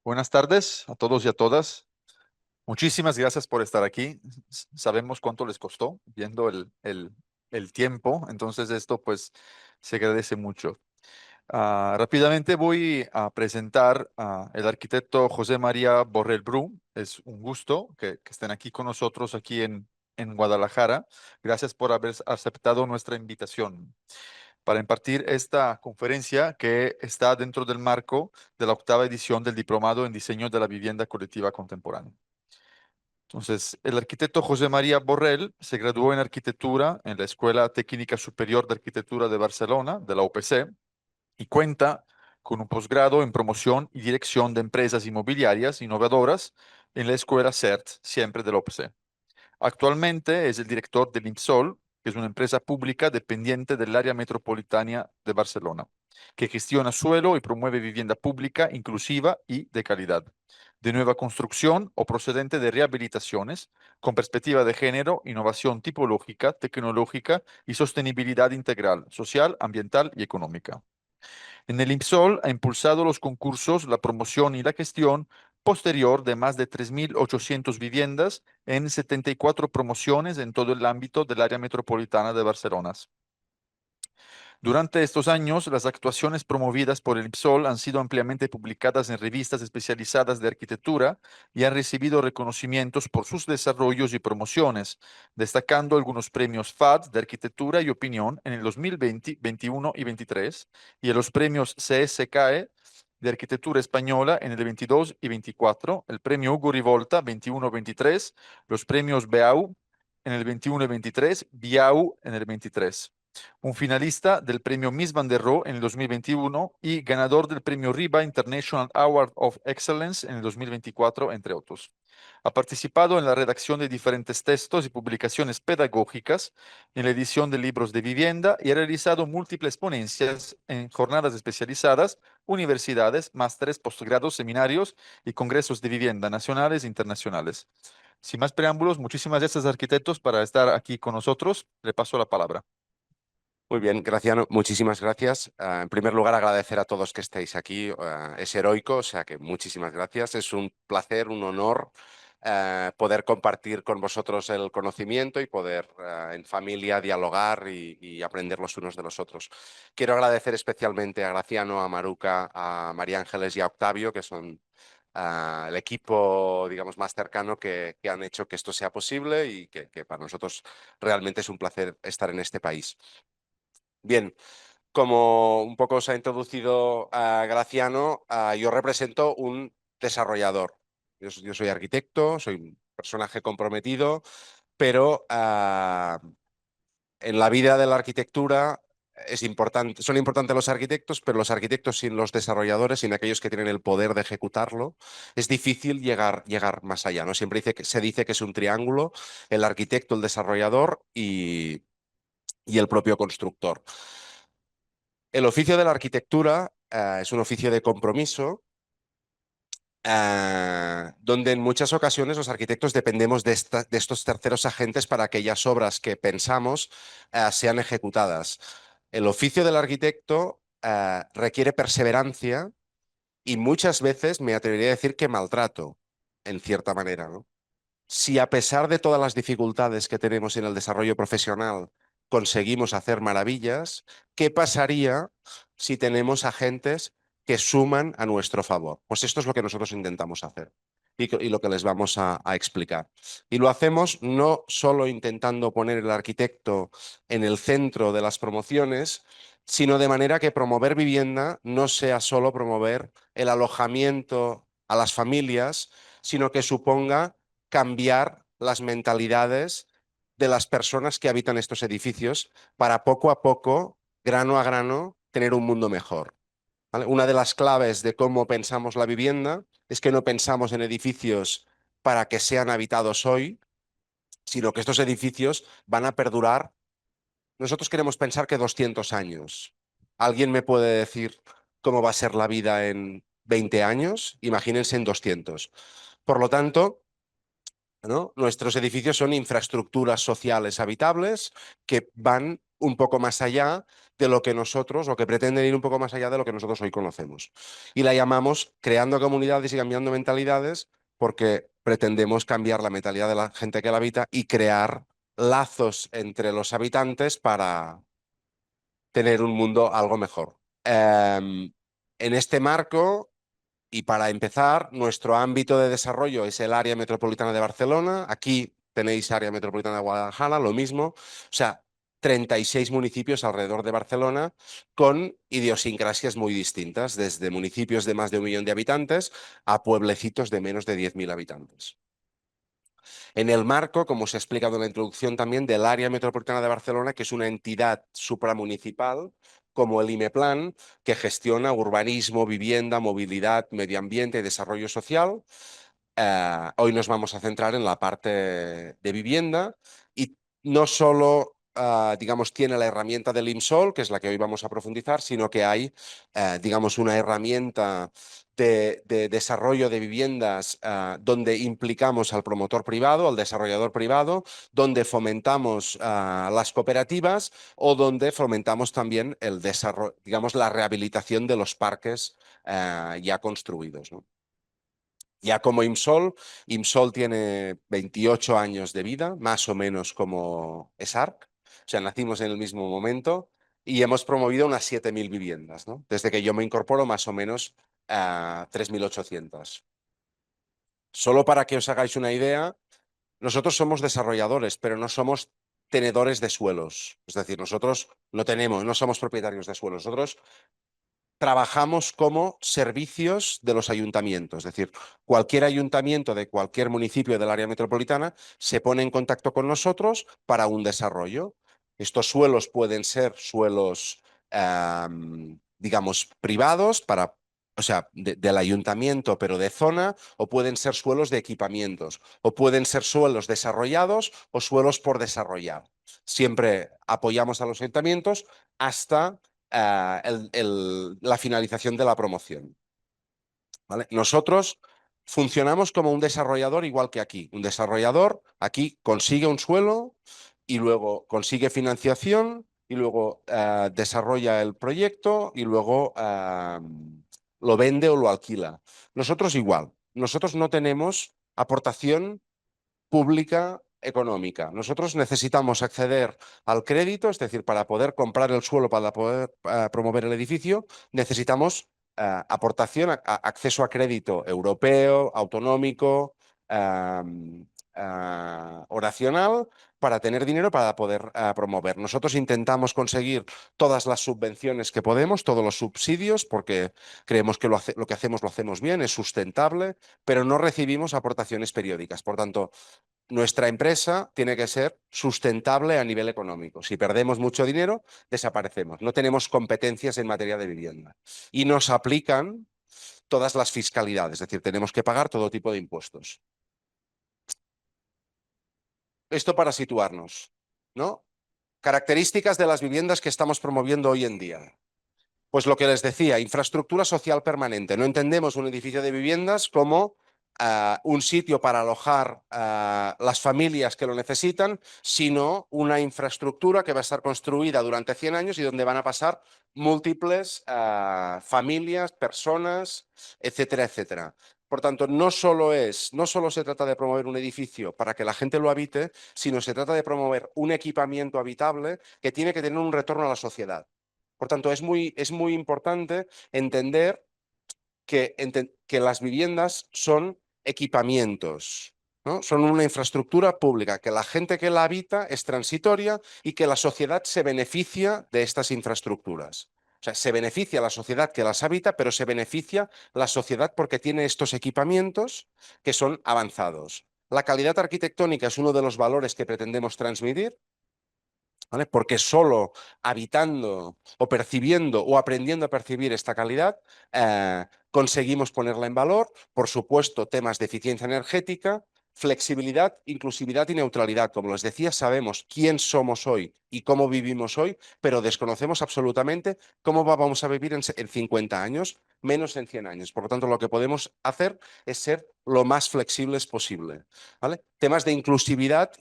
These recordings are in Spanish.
Buenas tardes a todos y a todas. Muchísimas gracias por estar aquí. Sabemos cuánto les costó viendo el tiempo, entonces esto pues se agradece mucho. Rápidamente voy a presentar al arquitecto José María Borrell Bru. Es un gusto que estén aquí con nosotros aquí en Guadalajara. Gracias por haber aceptado nuestra invitación para impartir esta conferencia que está dentro del marco de la octava edición del Diplomado en Diseño de la Vivienda Colectiva Contemporánea. Entonces, el arquitecto José María Borrell se graduó en arquitectura en la Escuela Técnica Superior de Arquitectura de Barcelona, de la UPC, y cuenta con un posgrado en promoción y dirección de empresas inmobiliarias innovadoras en la Escuela CERT, siempre de la UPC. Actualmente es el director del IMSOL, que es una empresa pública dependiente del área metropolitana de Barcelona, que gestiona suelo y promueve vivienda pública inclusiva y de calidad, de nueva construcción o procedente de rehabilitaciones, con perspectiva de género, innovación tipológica, tecnológica y sostenibilidad integral, social, ambiental y económica. En el IMSOL ha impulsado los concursos, la promoción y la gestión posterior de más de 3.800 viviendas en 74 promociones en todo el ámbito del área metropolitana de Barcelona. Durante estos años, las actuaciones promovidas por el IPSOL han sido ampliamente publicadas en revistas especializadas de arquitectura y han recibido reconocimientos por sus desarrollos y promociones, destacando algunos premios FAD de arquitectura y opinión en el 2020, 21 y 23, y en los premios CSKE de arquitectura española en el 22 y 24, el premio Hugo Rivolta 21-23, los premios BEAU en el 21 y 23, BIAU en el 23, un finalista del premio Miss Van der Rohe en el 2021 y ganador del premio RIBA International Award of Excellence en el 2024, entre otros. Ha participado en la redacción de diferentes textos y publicaciones pedagógicas, en la edición de libros de vivienda y ha realizado múltiples ponencias en jornadas especializadas, universidades, másteres, posgrados, seminarios y congresos de vivienda nacionales e internacionales. Sin más preámbulos, muchísimas gracias, arquitectos, para estar aquí con nosotros. Le paso la palabra. Muy bien, Graciano, muchísimas gracias. En primer lugar, agradecer a todos que estéis aquí. Es heroico, o sea que muchísimas gracias. Es un placer, un honor poder compartir con vosotros el conocimiento y poder en familia dialogar y aprender los unos de los otros. Quiero agradecer especialmente a Graciano, a Maruca, a María Ángeles y a Octavio, que son el equipo, digamos, más cercano que han hecho que esto sea posible y que para nosotros realmente es un placer estar en este país. Bien, como un poco os ha introducido Graciano, yo represento un desarrollador. Yo soy arquitecto, soy un personaje comprometido, pero en la vida de la arquitectura son importantes los arquitectos, pero los arquitectos sin los desarrolladores, sin aquellos que tienen el poder de ejecutarlo, es difícil llegar más allá, ¿no? Siempre se dice que es un triángulo: el arquitecto, el desarrollador y el propio constructor. El oficio de la arquitectura es un oficio de compromiso, donde en muchas ocasiones los arquitectos dependemos de estos terceros agentes para que aquellas obras que pensamos sean ejecutadas. El oficio del arquitecto requiere perseverancia y muchas veces me atrevería a decir que maltrato, en cierta manera, ¿no? Si a pesar de todas las dificultades que tenemos en el desarrollo profesional conseguimos hacer maravillas, ¿qué pasaría si tenemos agentes que suman a nuestro favor? Pues esto es lo que nosotros intentamos hacer y lo que les vamos a explicar. Y lo hacemos no solo intentando poner el arquitecto en el centro de las promociones, sino de manera que promover vivienda no sea solo promover el alojamiento a las familias, sino que suponga cambiar las mentalidades de las personas que habitan estos edificios para poco a poco, grano a grano, tener un mundo mejor, ¿vale? Una de las claves de cómo pensamos la vivienda es que no pensamos en edificios para que sean habitados hoy, sino que estos edificios van a perdurar. Nosotros queremos pensar que 200 años. ¿Alguien me puede decir cómo va a ser la vida en 20 años? Imagínense en 200. Por lo tanto, ¿no? Nuestros edificios son infraestructuras sociales habitables que van un poco más allá de lo que nosotros, o que pretenden ir un poco más allá de lo que nosotros hoy conocemos. Y la llamamos creando comunidades y cambiando mentalidades, porque pretendemos cambiar la mentalidad de la gente que la habita y crear lazos entre los habitantes para tener un mundo algo mejor. En este marco, y para empezar, nuestro ámbito de desarrollo es el área metropolitana de Barcelona. Aquí tenéis área metropolitana de Guadalajara, lo mismo. O sea, 36 municipios alrededor de Barcelona con idiosincrasias muy distintas, desde municipios de más de 1 millón de habitantes a pueblecitos de menos de 10.000 habitantes. En el marco, como os he explicado en la introducción también, del área metropolitana de Barcelona, que es una entidad supramunicipal como el IMEPLAN, que gestiona urbanismo, vivienda, movilidad, medio ambiente y desarrollo social. Hoy nos vamos a centrar en la parte de vivienda y no solo, digamos, tiene la herramienta del IMSOL, que es la que hoy vamos a profundizar, sino que hay, digamos, una herramienta de desarrollo de viviendas donde implicamos al promotor privado, al desarrollador privado, donde fomentamos las cooperativas o donde fomentamos también el desarrollo, digamos, la rehabilitación de los parques ya construidos, ¿no? Ya como IMSOL, IMSOL tiene 28 años de vida, más o menos como ESARC, o sea, nacimos en el mismo momento y hemos promovido unas 7.000 viviendas, ¿no? Desde que yo me incorporo, más o menos 3.800. Solo para que os hagáis una idea, nosotros somos desarrolladores, pero no somos tenedores de suelos. Es decir, nosotros no somos propietarios de suelos. Nosotros trabajamos como servicios de los ayuntamientos, es decir, cualquier ayuntamiento de cualquier municipio del área metropolitana se pone en contacto con nosotros para un desarrollo. Estos suelos pueden ser suelos, digamos, privados o sea, del ayuntamiento, pero de zona, o pueden ser suelos de equipamientos, o pueden ser suelos desarrollados o suelos por desarrollar. Siempre apoyamos a los ayuntamientos hasta la finalización de la promoción. ¿Vale? Nosotros funcionamos como un desarrollador igual que aquí. Un desarrollador aquí consigue un suelo y luego consigue financiación y luego desarrolla el proyecto y luego lo vende o lo alquila. Nosotros igual. Nosotros no tenemos aportación pública económica. Nosotros necesitamos acceder al crédito, es decir, para poder comprar el suelo, para poder promover el edificio, necesitamos aportación, acceso a crédito europeo, autonómico, oracional, para tener dinero para poder promover. Nosotros intentamos conseguir todas las subvenciones que podemos, todos los subsidios, porque creemos que lo que hacemos lo hacemos bien, es sustentable, pero no recibimos aportaciones periódicas. Por tanto, nuestra empresa tiene que ser sustentable a nivel económico. Si perdemos mucho dinero, desaparecemos. No tenemos competencias en materia de vivienda. Y nos aplican todas las fiscalidades, es decir, tenemos que pagar todo tipo de impuestos. Esto para situarnos, ¿no? Características de las viviendas que estamos promoviendo hoy en día. Pues lo que les decía, infraestructura social permanente. No entendemos un edificio de viviendas como un sitio para alojar las familias que lo necesitan, sino una infraestructura que va a estar construida durante 100 años y donde van a pasar múltiples familias, personas, etcétera, etcétera. Por tanto, no solo se trata de promover un edificio para que la gente lo habite, sino se trata de promover un equipamiento habitable que tiene que tener un retorno a la sociedad. Por tanto, es muy importante entender que las viviendas son equipamientos, ¿no? Son una infraestructura pública, que la gente que la habita es transitoria y que la sociedad se beneficia de estas infraestructuras. O sea, se beneficia la sociedad que las habita, pero se beneficia la sociedad porque tiene estos equipamientos que son avanzados. La calidad arquitectónica es uno de los valores que pretendemos transmitir, ¿vale? Porque solo habitando o percibiendo o aprendiendo a percibir esta calidad, conseguimos ponerla en valor. Por supuesto, temas de eficiencia energética, flexibilidad, inclusividad y neutralidad. Como les decía, sabemos quién somos hoy y cómo vivimos hoy, pero desconocemos absolutamente cómo vamos a vivir en 50 años, menos en 100 años. Por lo tanto, lo que podemos hacer es ser lo más flexibles posible, ¿vale? Temas de inclusividad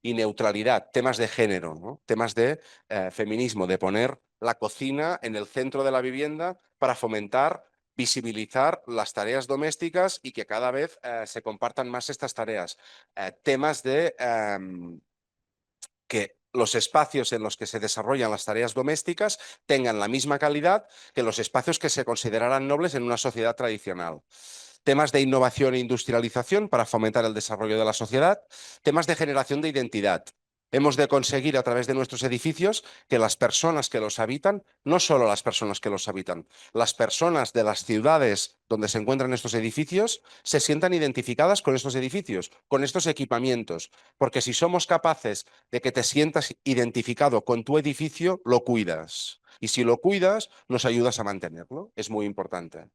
y neutralidad, temas de género, ¿no? Temas de feminismo, de poner la cocina en el centro de la vivienda para fomentar, visibilizar las tareas domésticas y que cada vez se compartan más estas tareas. Temas de que los espacios en los que se desarrollan las tareas domésticas tengan la misma calidad que los espacios que se consideraran nobles en una sociedad tradicional. Temas de innovación e industrialización para fomentar el desarrollo de la sociedad. Temas de generación de identidad. Hemos de conseguir a través de nuestros edificios que las personas que los habitan, no solo las personas que los habitan, las personas de las ciudades donde se encuentran estos edificios se sientan identificadas con estos edificios, con estos equipamientos, porque si somos capaces de que te sientas identificado con tu edificio, lo cuidas. Y si lo cuidas, nos ayudas a mantenerlo. Es muy importante.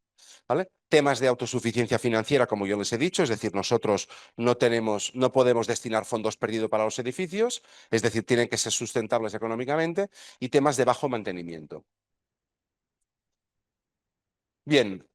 ¿Vale? Temas de autosuficiencia financiera, como yo les he dicho, es decir, nosotros no podemos destinar fondos perdidos para los edificios, es decir, tienen que ser sustentables económicamente, y temas de bajo mantenimiento. Bien,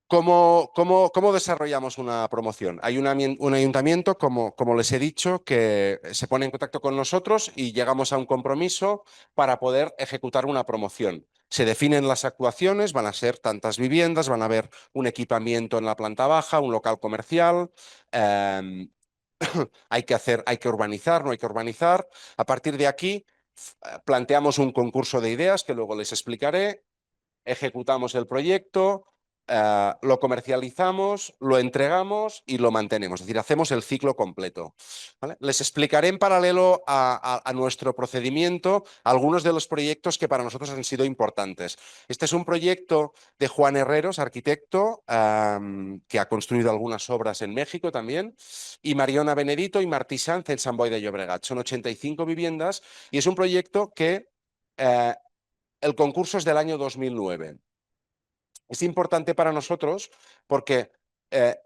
¿cómo desarrollamos una promoción? Hay un ayuntamiento, como les he dicho, que se pone en contacto con nosotros y llegamos a un compromiso para poder ejecutar una promoción. Se definen las actuaciones, van a ser tantas viviendas, van a haber un equipamiento en la planta baja, un local comercial, hay que urbanizar, no hay que urbanizar. A partir de aquí, planteamos un concurso de ideas que luego les explicaré, ejecutamos el proyecto, lo comercializamos, lo entregamos y lo mantenemos. Es decir, hacemos el ciclo completo. ¿Vale? Les explicaré en paralelo a nuestro procedimiento algunos de los proyectos que para nosotros han sido importantes. Este es un proyecto de Juan Herreros, arquitecto, que ha construido algunas obras en México también, y Mariona Benedito y Martí Sanz en Sant Boi de Llobregat. Son 85 viviendas y es un proyecto que el concurso es del año 2009. Es importante para nosotros porque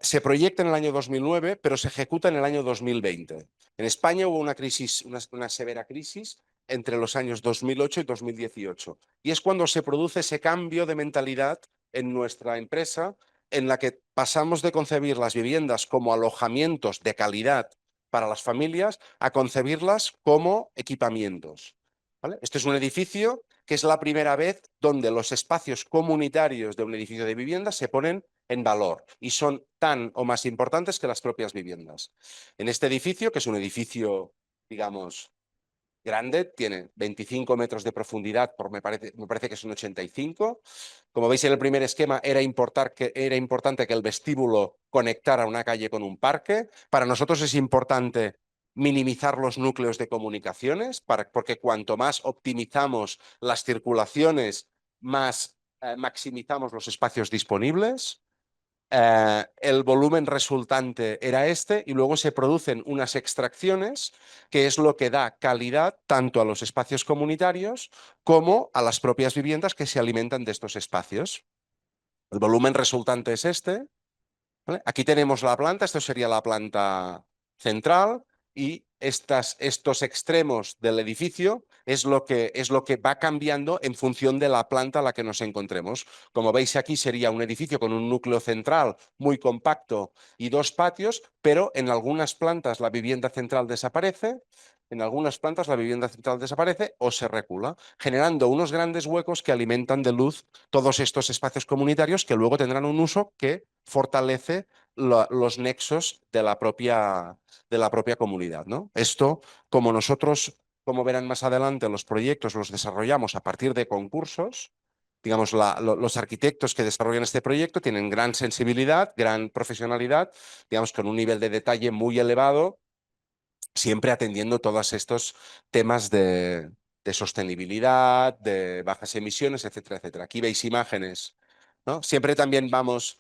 se proyecta en el año 2009, pero se ejecuta en el año 2020. En España hubo una crisis, una severa crisis entre los años 2008 y 2018. Y es cuando se produce ese cambio de mentalidad en nuestra empresa, en la que pasamos de concebir las viviendas como alojamientos de calidad para las familias a concebirlas como equipamientos. ¿Vale? Este es un edificio que es la primera vez donde los espacios comunitarios de un edificio de vivienda se ponen en valor y son tan o más importantes que las propias viviendas. En este edificio, que es un edificio, digamos, grande, tiene 25 metros de profundidad, me parece que son 85. Como veis en el primer esquema, era importante que el vestíbulo conectara una calle con un parque. Para nosotros es importante minimizar los núcleos de comunicaciones, porque cuanto más optimizamos las circulaciones, más maximizamos los espacios disponibles. El volumen resultante era este y luego se producen unas extracciones que es lo que da calidad tanto a los espacios comunitarios como a las propias viviendas que se alimentan de estos espacios. El volumen resultante es este. ¿Vale? Aquí tenemos la planta, esto sería la planta central y estos extremos del edificio es lo que va cambiando en función de la planta a la que nos encontremos. Como veis aquí sería un edificio con un núcleo central muy compacto y dos patios, pero en algunas plantas la vivienda central desaparece, en algunas plantas la vivienda central desaparece o se recula, generando unos grandes huecos que alimentan de luz todos estos espacios comunitarios que luego tendrán un uso que fortalece los nexos de la propia comunidad, ¿no? Esto, como nosotros, como verán más adelante, los proyectos los desarrollamos a partir de concursos. Digamos, los arquitectos que desarrollan este proyecto tienen gran sensibilidad, gran profesionalidad, digamos, con un nivel de detalle muy elevado, siempre atendiendo todos estos temas de sostenibilidad, de bajas emisiones, etcétera, etcétera. Aquí veis imágenes, ¿no? Siempre también vamos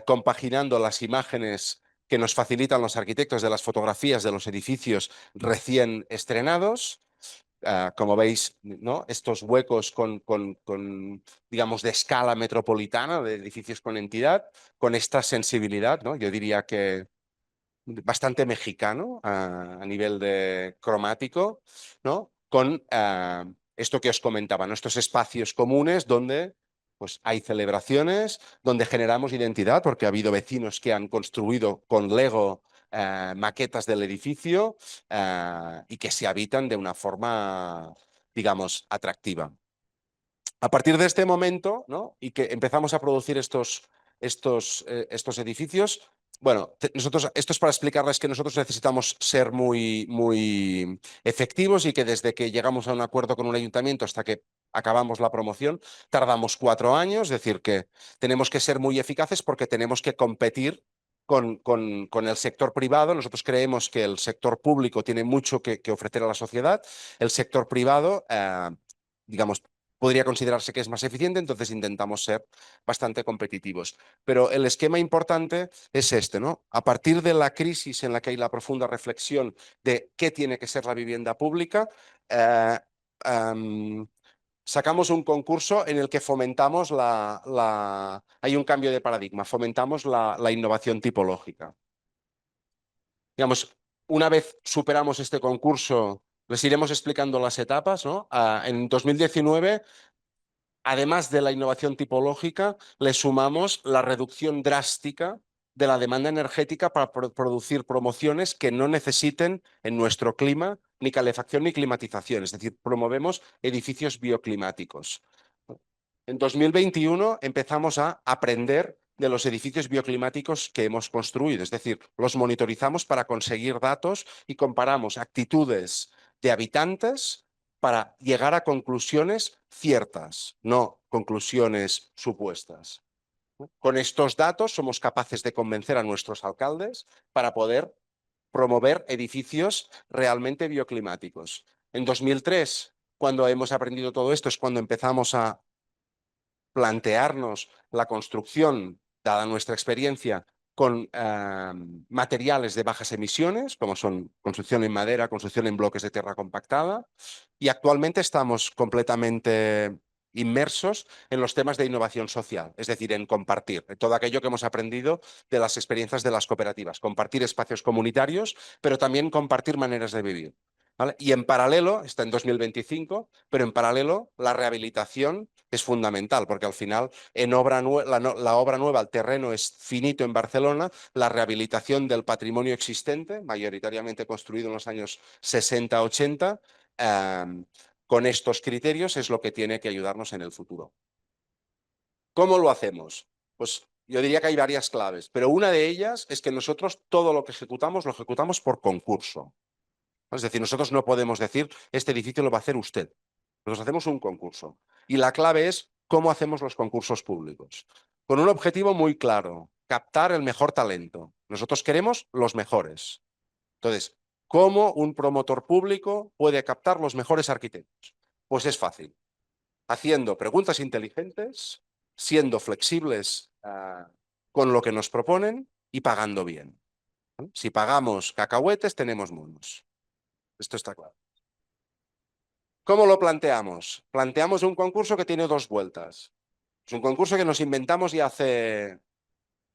compaginando las imágenes que nos facilitan los arquitectos de las fotografías de los edificios recién estrenados. Como veis, ¿no? Estos huecos digamos, de escala metropolitana, de edificios con entidad, con esta sensibilidad, ¿no? Yo diría que bastante mexicano a nivel de cromático, ¿no? Con esto que os comentaba, ¿no? Estos espacios comunes donde pues, hay celebraciones, donde generamos identidad, porque ha habido vecinos que han construido con Lego maquetas del edificio y que se habitan de una forma, digamos, atractiva. A partir de este momento, ¿no? Y que empezamos a producir estos edificios, bueno, nosotros, esto es para explicarles que nosotros necesitamos ser muy efectivos y que desde que llegamos a un acuerdo con un ayuntamiento hasta que acabamos la promoción tardamos 4 años, es decir, que tenemos que ser muy eficaces porque tenemos que competir con el sector privado. Nosotros creemos que el sector público tiene mucho que ofrecer a la sociedad. El sector privado, digamos, podría considerarse que es más eficiente, entonces intentamos ser bastante competitivos. Pero el esquema importante es este, ¿no? A partir de la crisis en la que hay la profunda reflexión de qué tiene que ser la vivienda pública, sacamos un concurso en el que fomentamos hay un cambio de paradigma, fomentamos la innovación tipológica. Digamos, una vez superamos este concurso, les iremos explicando las etapas, ¿no? En 2019, además de la innovación tipológica, le sumamos la reducción drástica de la demanda energética para producir promociones que no necesiten en nuestro clima ni calefacción ni climatización, es decir, promovemos edificios bioclimáticos. En 2021 empezamos a aprender de los edificios bioclimáticos que hemos construido, es decir, los monitorizamos para conseguir datos y comparamos actitudes de habitantes para llegar a conclusiones ciertas, no conclusiones supuestas. Con estos datos somos capaces de convencer a nuestros alcaldes para poder promover edificios realmente bioclimáticos. En 2003, cuando hemos aprendido todo esto, es cuando empezamos a plantearnos la construcción, dada nuestra experiencia, con materiales de bajas emisiones, como son construcción en madera, construcción en bloques de tierra compactada, y actualmente estamos completamente inmersos en los temas de innovación social, es decir, en compartir todo aquello que hemos aprendido de las experiencias de las cooperativas, compartir espacios comunitarios, pero también compartir maneras de vivir. ¿Vale? Y en paralelo, está en 2025, pero en paralelo la rehabilitación es fundamental, porque al final la obra nueva, el terreno es finito en Barcelona, la rehabilitación del patrimonio existente, mayoritariamente construido en los años 60-80, con estos criterios es lo que tiene que ayudarnos en el futuro. ¿Cómo lo hacemos? Pues yo diría que hay varias claves, pero una de ellas es que nosotros todo lo que ejecutamos lo ejecutamos por concurso. Es decir, nosotros no podemos decir, este edificio lo va a hacer usted. Nosotros hacemos un concurso. Y la clave es cómo hacemos los concursos públicos. Con un objetivo muy claro, captar el mejor talento. Nosotros queremos los mejores. Entonces, ¿cómo un promotor público puede captar los mejores arquitectos? Pues es fácil. Haciendo preguntas inteligentes, siendo flexibles con lo que nos proponen y pagando bien. Si pagamos cacahuetes, tenemos monos. Esto está claro. ¿Cómo lo planteamos? Planteamos un concurso que tiene 2 vueltas. Es un concurso que nos inventamos ya hace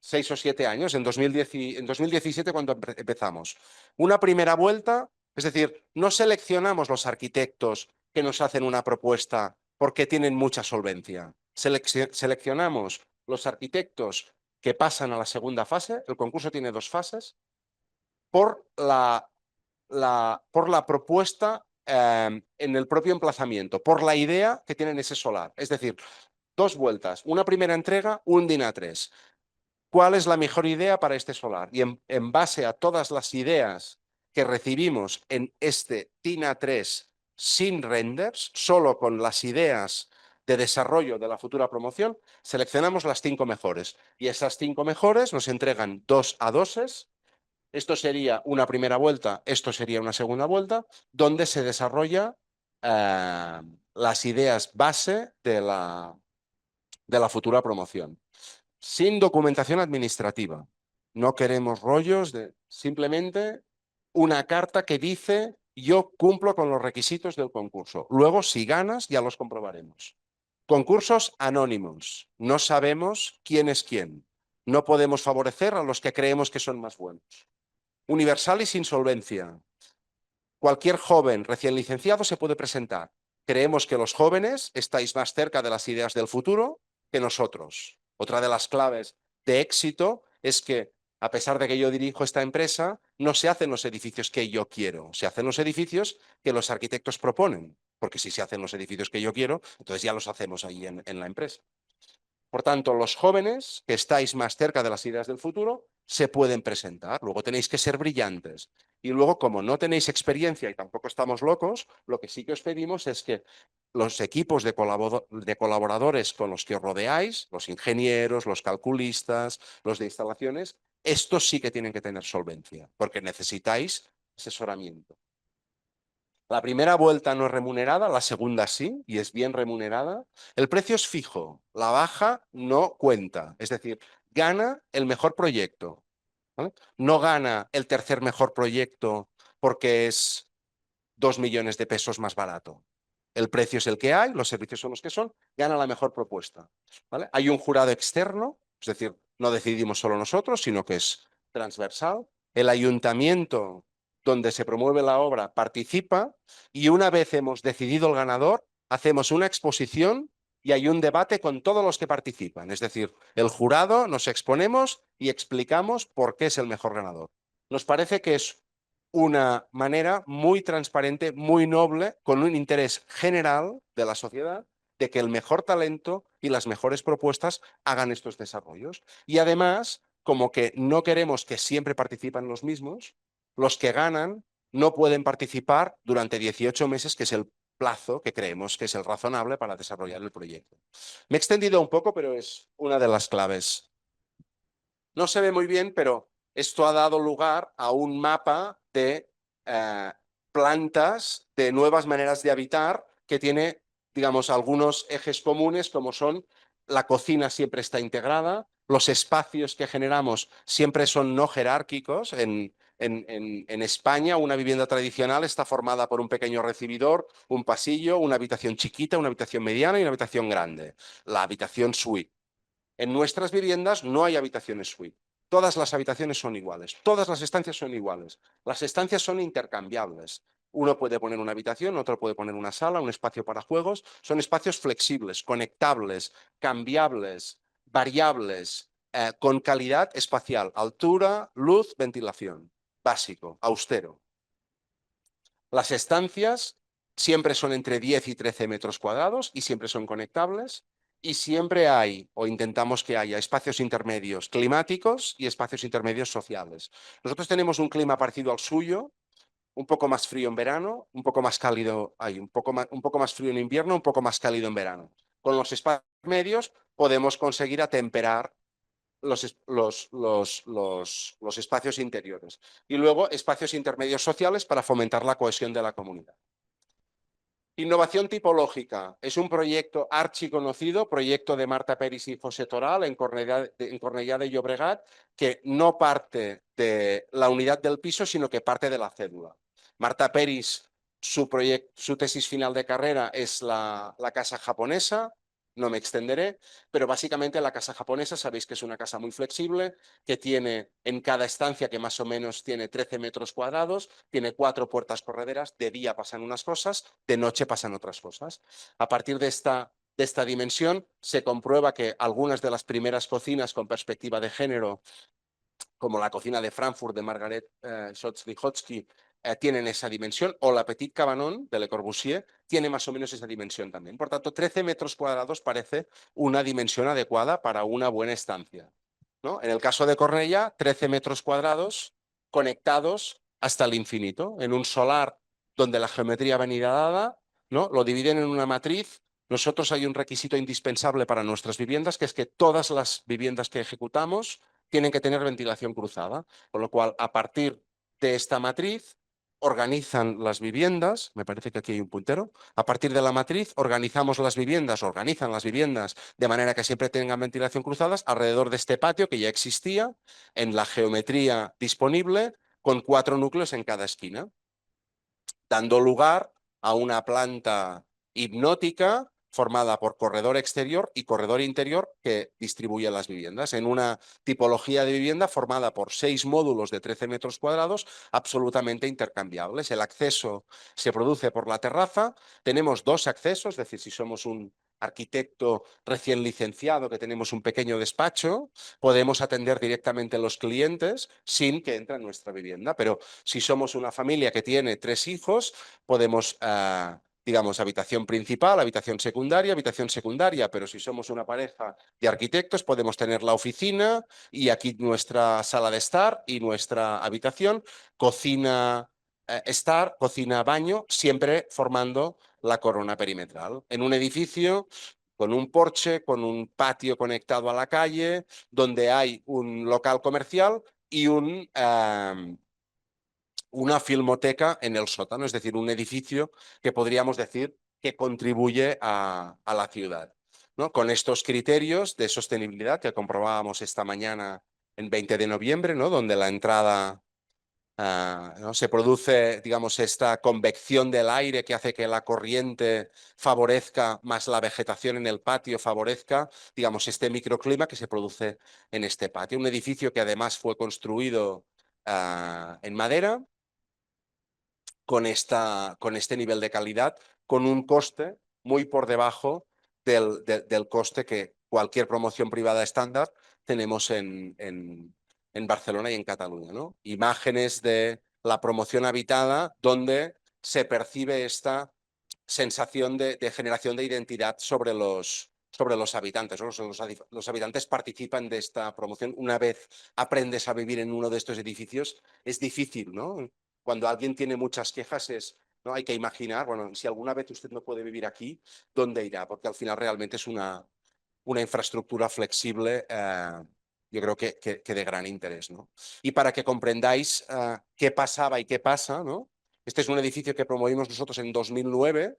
6 o 7 años, en 2017 cuando empezamos. Una primera vuelta, es decir, no seleccionamos los arquitectos que nos hacen una propuesta porque tienen mucha solvencia. Seleccionamos los arquitectos que pasan a la segunda fase. El concurso tiene 2 fases por la propuesta en el propio emplazamiento, por la idea que tienen ese solar. Es decir, 2 vueltas, una primera entrega, un DIN A3. ¿Cuál es la mejor idea para este solar? Y en base a todas las ideas que recibimos en este DIN A3 sin renders, solo con las ideas de desarrollo de la futura promoción, seleccionamos las 5 mejores. Y esas 5 mejores nos entregan 2 A2s. Esto sería una primera vuelta, esto sería una segunda vuelta, donde se desarrolla las ideas base de la futura promoción. Sin documentación administrativa. No queremos rollos de simplemente una carta que dice yo cumplo con los requisitos del concurso. Luego, si ganas, ya los comprobaremos. Concursos anónimos. No sabemos quién es quién. No podemos favorecer a los que creemos que son más buenos. Universal y sin solvencia. Cualquier joven recién licenciado se puede presentar. Creemos que los jóvenes estáis más cerca de las ideas del futuro que nosotros. Otra de las claves de éxito es que A pesar de que yo dirijo esta empresa, no se hacen los edificios que yo quiero, se hacen los edificios que los arquitectos proponen, porque si se hacen los edificios que yo quiero, entonces ya los hacemos ahí en la empresa. Por tanto, los jóvenes que estáis más cerca de las ideas del futuro se pueden presentar. Luego tenéis que ser brillantes. Y luego, como no tenéis experiencia y tampoco estamos locos, lo que sí que os pedimos es que los equipos de colaboradores con los que os rodeáis, los ingenieros, los calculistas, los de instalaciones, estos sí que tienen que tener solvencia, porque necesitáis asesoramiento. La primera vuelta no es remunerada, la segunda sí, y es bien remunerada. El precio es fijo, la baja no cuenta, es decir, gana el mejor proyecto, ¿vale? No gana el tercer mejor proyecto porque es 2 millones de pesos más barato. El precio es el que hay, los servicios son los que son, gana la mejor propuesta, ¿vale? Hay un jurado externo, es decir, no decidimos solo nosotros, sino que es transversal. El ayuntamiento donde se promueve la obra participa y una vez hemos decidido el ganador, hacemos una exposición y hay un debate con todos los que participan. Es decir, el jurado nos exponemos y explicamos por qué es el mejor ganador. Nos parece que es una manera muy transparente, muy noble, con un interés general de la sociedad de que el mejor talento y las mejores propuestas hagan estos desarrollos. Y además, como que no queremos que siempre participen los mismos, los que ganan no pueden participar durante 18 meses, que es el plazo que creemos que es el razonable para desarrollar el proyecto. Me he extendido un poco, pero es una de las claves. No se ve muy bien, pero esto ha dado lugar a un mapa de plantas, de nuevas maneras de habitar, que tiene, digamos, algunos ejes comunes, como son la cocina siempre está integrada, los espacios que generamos siempre son no jerárquicos. En España, una vivienda tradicional está formada por un pequeño recibidor, un pasillo, una habitación chiquita, una habitación mediana y una habitación grande, la habitación suite. En nuestras viviendas no hay habitaciones suite. Todas las habitaciones son iguales, todas las estancias son iguales. Las estancias son intercambiables. Uno puede poner una habitación, otro puede poner una sala, un espacio para juegos. Son espacios flexibles, conectables, cambiables, variables, con calidad espacial, altura, luz, ventilación. Básico, austero. Las estancias siempre son entre 10 y 13 metros cuadrados y siempre son conectables y siempre hay, o intentamos que haya, espacios intermedios climáticos y espacios intermedios sociales. Nosotros tenemos un clima parecido al suyo, un poco más frío en verano, un poco más cálido, un poco más frío en invierno, un poco más cálido en verano. Con los espacios medios podemos conseguir atemperar los espacios interiores. Y luego espacios intermedios sociales para fomentar la cohesión de la comunidad. Innovación tipológica. Es un proyecto archiconocido, proyecto de Marta Peris y José Toral en Cornellá de Llobregat, que no parte de la unidad del piso, sino que parte de la cédula. Marta Peris, su tesis final de carrera es la casa japonesa. No me extenderé, pero básicamente la casa japonesa sabéis que es una casa muy flexible, que tiene en cada estancia, que más o menos tiene 13 metros cuadrados, tiene 4 puertas correderas, de día pasan unas cosas, de noche pasan otras cosas. A partir de esta dimensión se comprueba que algunas de las primeras cocinas con perspectiva de género, como la cocina de Frankfurt de Margaret Schotzky, tienen esa dimensión, o la Petit Cabanon de Le Corbusier tiene más o menos esa dimensión también. Por tanto, 13 metros cuadrados parece una dimensión adecuada para una buena estancia, ¿no? En el caso de Cornellá, 13 metros cuadrados conectados hasta el infinito, en un solar donde la geometría venida dada, ¿no? Lo dividen en una matriz. Nosotros hay un requisito indispensable para nuestras viviendas, que es que todas las viviendas que ejecutamos tienen que tener ventilación cruzada, con lo cual, a partir de esta matriz, organizan las viviendas, me parece que aquí hay un puntero, a partir de la matriz organizan las viviendas de manera que siempre tengan ventilación cruzadas alrededor de este patio que ya existía en la geometría disponible, con 4 núcleos en cada esquina, dando lugar a una planta hipnótica formada por corredor exterior y corredor interior que distribuye las viviendas en una tipología de vivienda formada por 6 módulos de 13 metros cuadrados absolutamente intercambiables. El acceso se produce por la terraza. Tenemos 2 accesos, es decir, si somos un arquitecto recién licenciado que tenemos un pequeño despacho, podemos atender directamente a los clientes sin que entre en nuestra vivienda. Pero si somos una familia que tiene 3 hijos, podemos, digamos, habitación principal, habitación secundaria, pero si somos una pareja de arquitectos, podemos tener la oficina y aquí nuestra sala de estar y nuestra habitación, cocina estar, cocina, baño, siempre formando la corona perimetral. En un edificio con un porche, con un patio conectado a la calle, donde hay un local comercial y una filmoteca en el sótano, es decir, un edificio que podríamos decir que contribuye a la ciudad, ¿no? Con estos criterios de sostenibilidad que comprobábamos esta mañana en 20 de noviembre, ¿no? Donde la entrada ¿no? Se produce, digamos, esta convección del aire que hace que la corriente favorezca, más la vegetación en el patio favorezca, digamos, este microclima que se produce en este patio. Un edificio que además fue construido en madera, con este nivel de calidad, con un coste muy por debajo del coste que cualquier promoción privada estándar tenemos en Barcelona y en Cataluña, ¿no? Imágenes de la promoción habitada donde se percibe esta sensación de generación de identidad sobre los habitantes, ¿no? Los habitantes participan de esta promoción. Una vez aprendes a vivir en uno de estos edificios, es difícil, ¿no? Cuando alguien tiene muchas quejas ¿no? Hay que imaginar, bueno, si alguna vez usted no puede vivir aquí, ¿dónde irá? Porque al final realmente es una infraestructura flexible, yo creo que de gran interés, ¿no? Y para que comprendáis qué pasaba y qué pasa, ¿no? Este es un edificio que promovimos nosotros en 2009,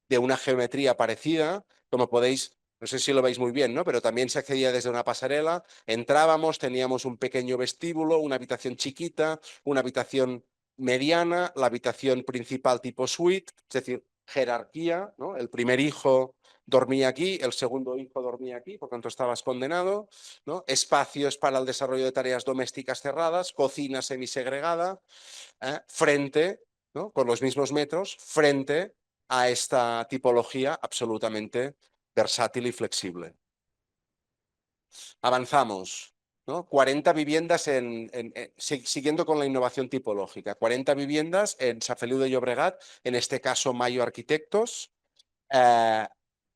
de una geometría parecida, como podéis, no sé si lo veis muy bien, ¿no? Pero también se accedía desde una pasarela, entrábamos, teníamos un pequeño vestíbulo, una habitación chiquita, una habitación mediana, la habitación principal tipo suite, es decir, jerarquía, ¿no? El primer hijo dormía aquí, el segundo hijo dormía aquí, por tanto estabas condenado, ¿no? Espacios para el desarrollo de tareas domésticas cerradas, cocina semisegregada, frente, ¿no? Con los mismos metros, frente a esta tipología absolutamente versátil y flexible. Avanzamos, ¿no? 40 viviendas siguiendo con la innovación tipológica, 40 viviendas en Sant Feliu de Llobregat, en este caso Mayo Arquitectos,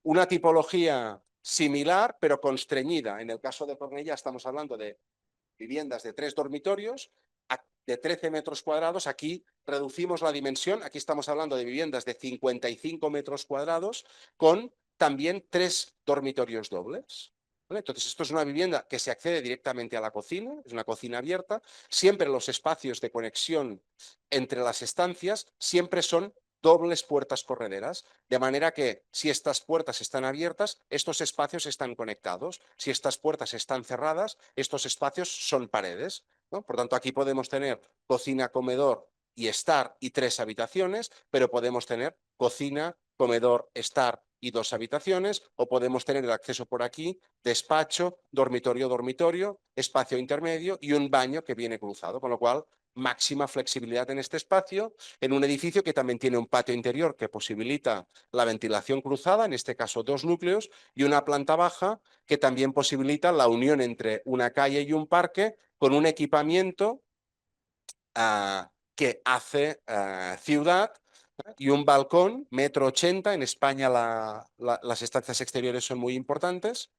una tipología similar pero constreñida. En el caso de Cornellà estamos hablando de viviendas de 3 dormitorios, de 13 metros cuadrados. Aquí reducimos la dimensión, aquí estamos hablando de viviendas de 55 metros cuadrados con también 3 dormitorios dobles. ¿Vale? Entonces, esto es una vivienda que se accede directamente a la cocina, es una cocina abierta, siempre los espacios de conexión entre las estancias siempre son dobles puertas correderas, de manera que si estas puertas están abiertas, estos espacios están conectados. Si estas puertas están cerradas, estos espacios son paredes, ¿no? Por tanto, aquí podemos tener cocina, comedor y estar y 3 habitaciones, pero podemos tener cocina, comedor, estar y 2 habitaciones, o podemos tener el acceso por aquí, despacho, dormitorio, dormitorio, espacio intermedio y un baño que viene cruzado, con lo cual máxima flexibilidad en este espacio, en un edificio que también tiene un patio interior que posibilita la ventilación cruzada, en este caso 2 núcleos, y una planta baja que también posibilita la unión entre una calle y un parque con un equipamiento que hace ciudad y un balcón, 1,80 m. En España las estancias exteriores son muy importantes,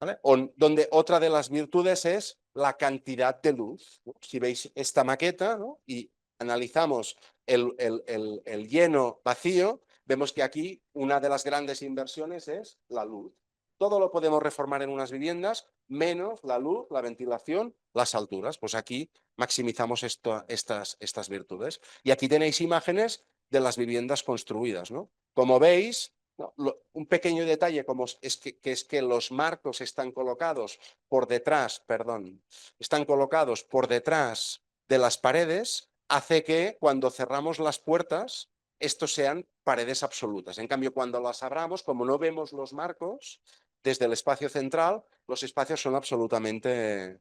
¿vale? Donde otra de las virtudes es la cantidad de luz, ¿no? Si veis esta maqueta, ¿no? Y analizamos el lleno vacío, vemos que aquí una de las grandes inversiones es la luz. Todo lo podemos reformar en unas viviendas, menos la luz, la ventilación, las alturas. Pues aquí maximizamos estas virtudes. Y aquí tenéis imágenes de las viviendas construidas, ¿no? Como veis, no, un pequeño detalle como es que los marcos están colocados por detrás, perdón, están colocados por detrás de las paredes, hace que cuando cerramos las puertas, estos sean paredes absolutas. En cambio, cuando las abramos, como no vemos los marcos, desde el espacio central, los espacios son absolutamente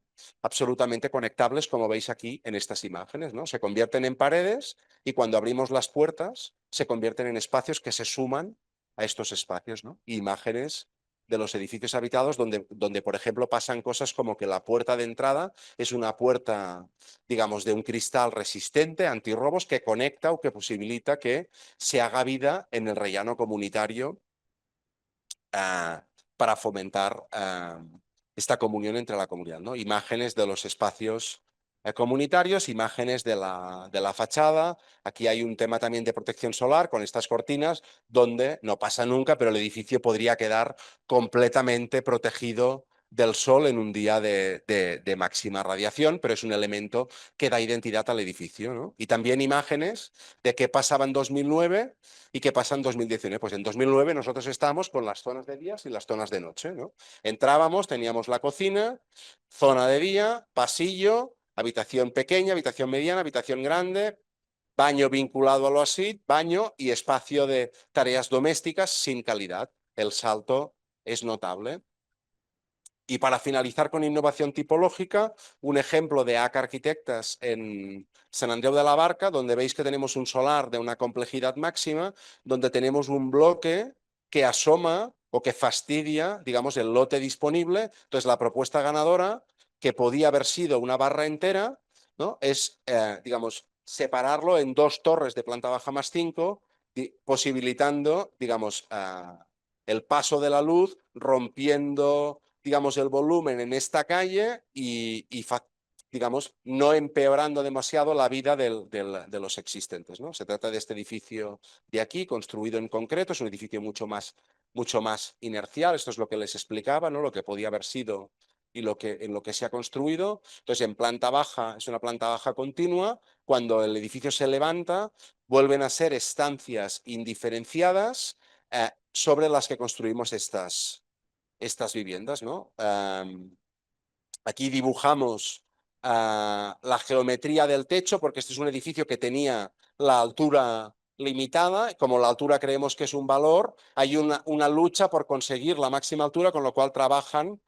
conectables, como veis aquí en estas imágenes, ¿no? Se convierten en paredes y cuando abrimos las puertas, se convierten en espacios que se suman a estos espacios, ¿no? Imágenes de los edificios habitados donde, por ejemplo, pasan cosas como que la puerta de entrada es una puerta, digamos, de un cristal resistente, antirrobos, que conecta o que posibilita que se haga vida en el rellano comunitario para fomentar esta comunión entre la comunidad, ¿no? Imágenes de los espacios comunitarios, imágenes de la fachada. Aquí hay un tema también de protección solar con estas cortinas, donde no pasa nunca, pero el edificio podría quedar completamente protegido del sol en un día de máxima radiación, pero es un elemento que da identidad al edificio, ¿no? Y también imágenes de qué pasaba en 2009 y qué pasa en 2019. Pues en 2009 nosotros estábamos con las zonas de días y las zonas de noche, ¿no? Entrábamos, teníamos la cocina, zona de día, pasillo, habitación pequeña, habitación mediana, habitación grande, baño vinculado a lo así, baño y espacio de tareas domésticas sin calidad. El salto es notable. Y para finalizar con innovación tipológica, un ejemplo de ACA Arquitectas en Sant Andreu de la Barca, donde veis que tenemos un solar de una complejidad máxima, donde tenemos un bloque que asoma o que fastidia, digamos, el lote disponible. Entonces, la propuesta ganadora, que podía haber sido una barra entera, ¿no? Es, digamos, separarlo en dos torres de planta baja más 5, posibilitando, digamos, el paso de la luz, rompiendo, digamos, el volumen en esta calle y digamos, no empeorando demasiado la vida de los existentes, ¿no? Se trata de este edificio de aquí, construido en concreto, es un edificio mucho más inercial, esto es lo que les explicaba, ¿no? Lo que podía haber sido y en lo que se ha construido. Entonces, en planta baja, es una planta baja continua, cuando el edificio se levanta, vuelven a ser estancias indiferenciadas sobre las que construimos estas viviendas, ¿no? Aquí dibujamos la geometría del techo, porque este es un edificio que tenía la altura limitada. Como la altura creemos que es un valor, hay una lucha por conseguir la máxima altura, con lo cual trabajan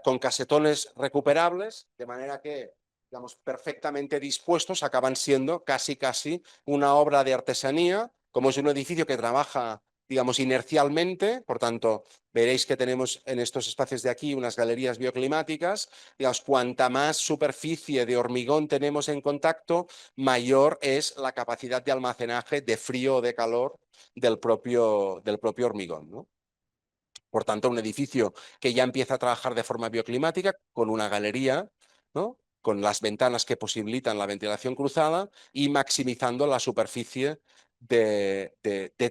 con casetones recuperables, de manera que, digamos, perfectamente dispuestos, acaban siendo casi una obra de artesanía. Como es un edificio que trabaja, digamos, inercialmente, por tanto, veréis que tenemos en estos espacios de aquí unas galerías bioclimáticas. Digamos, cuanta más superficie de hormigón tenemos en contacto, mayor es la capacidad de almacenaje de frío o de calor del propio hormigón, ¿no? Por tanto, un edificio que ya empieza a trabajar de forma bioclimática, con una galería, ¿no? Con las ventanas que posibilitan la ventilación cruzada y maximizando la superficie de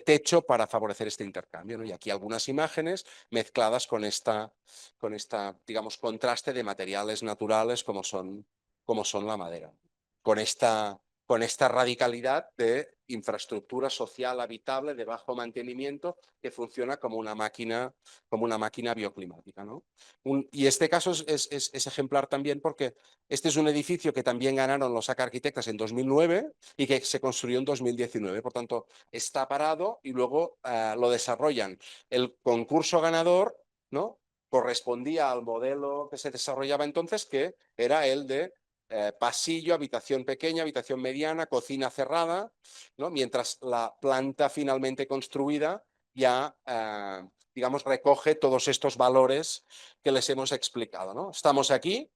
techo para favorecer este intercambio, ¿no? Y aquí algunas imágenes mezcladas con esta, digamos, contraste de materiales naturales como son la madera. Con esta radicalidad de infraestructura social habitable de bajo mantenimiento que funciona como una máquina bioclimática, ¿no? Y este caso es ejemplar también porque este es un edificio que también ganaron los ACA Arquitectas en 2009 y que se construyó en 2019. Por tanto, está parado y luego lo desarrollan. El concurso ganador, ¿no?, correspondía al modelo que se desarrollaba entonces, que era el de pasillo, habitación pequeña, habitación mediana, cocina cerrada, ¿no? Mientras la planta finalmente construida ya, digamos, recoge todos estos valores que les hemos explicado, ¿no? Estamos aquí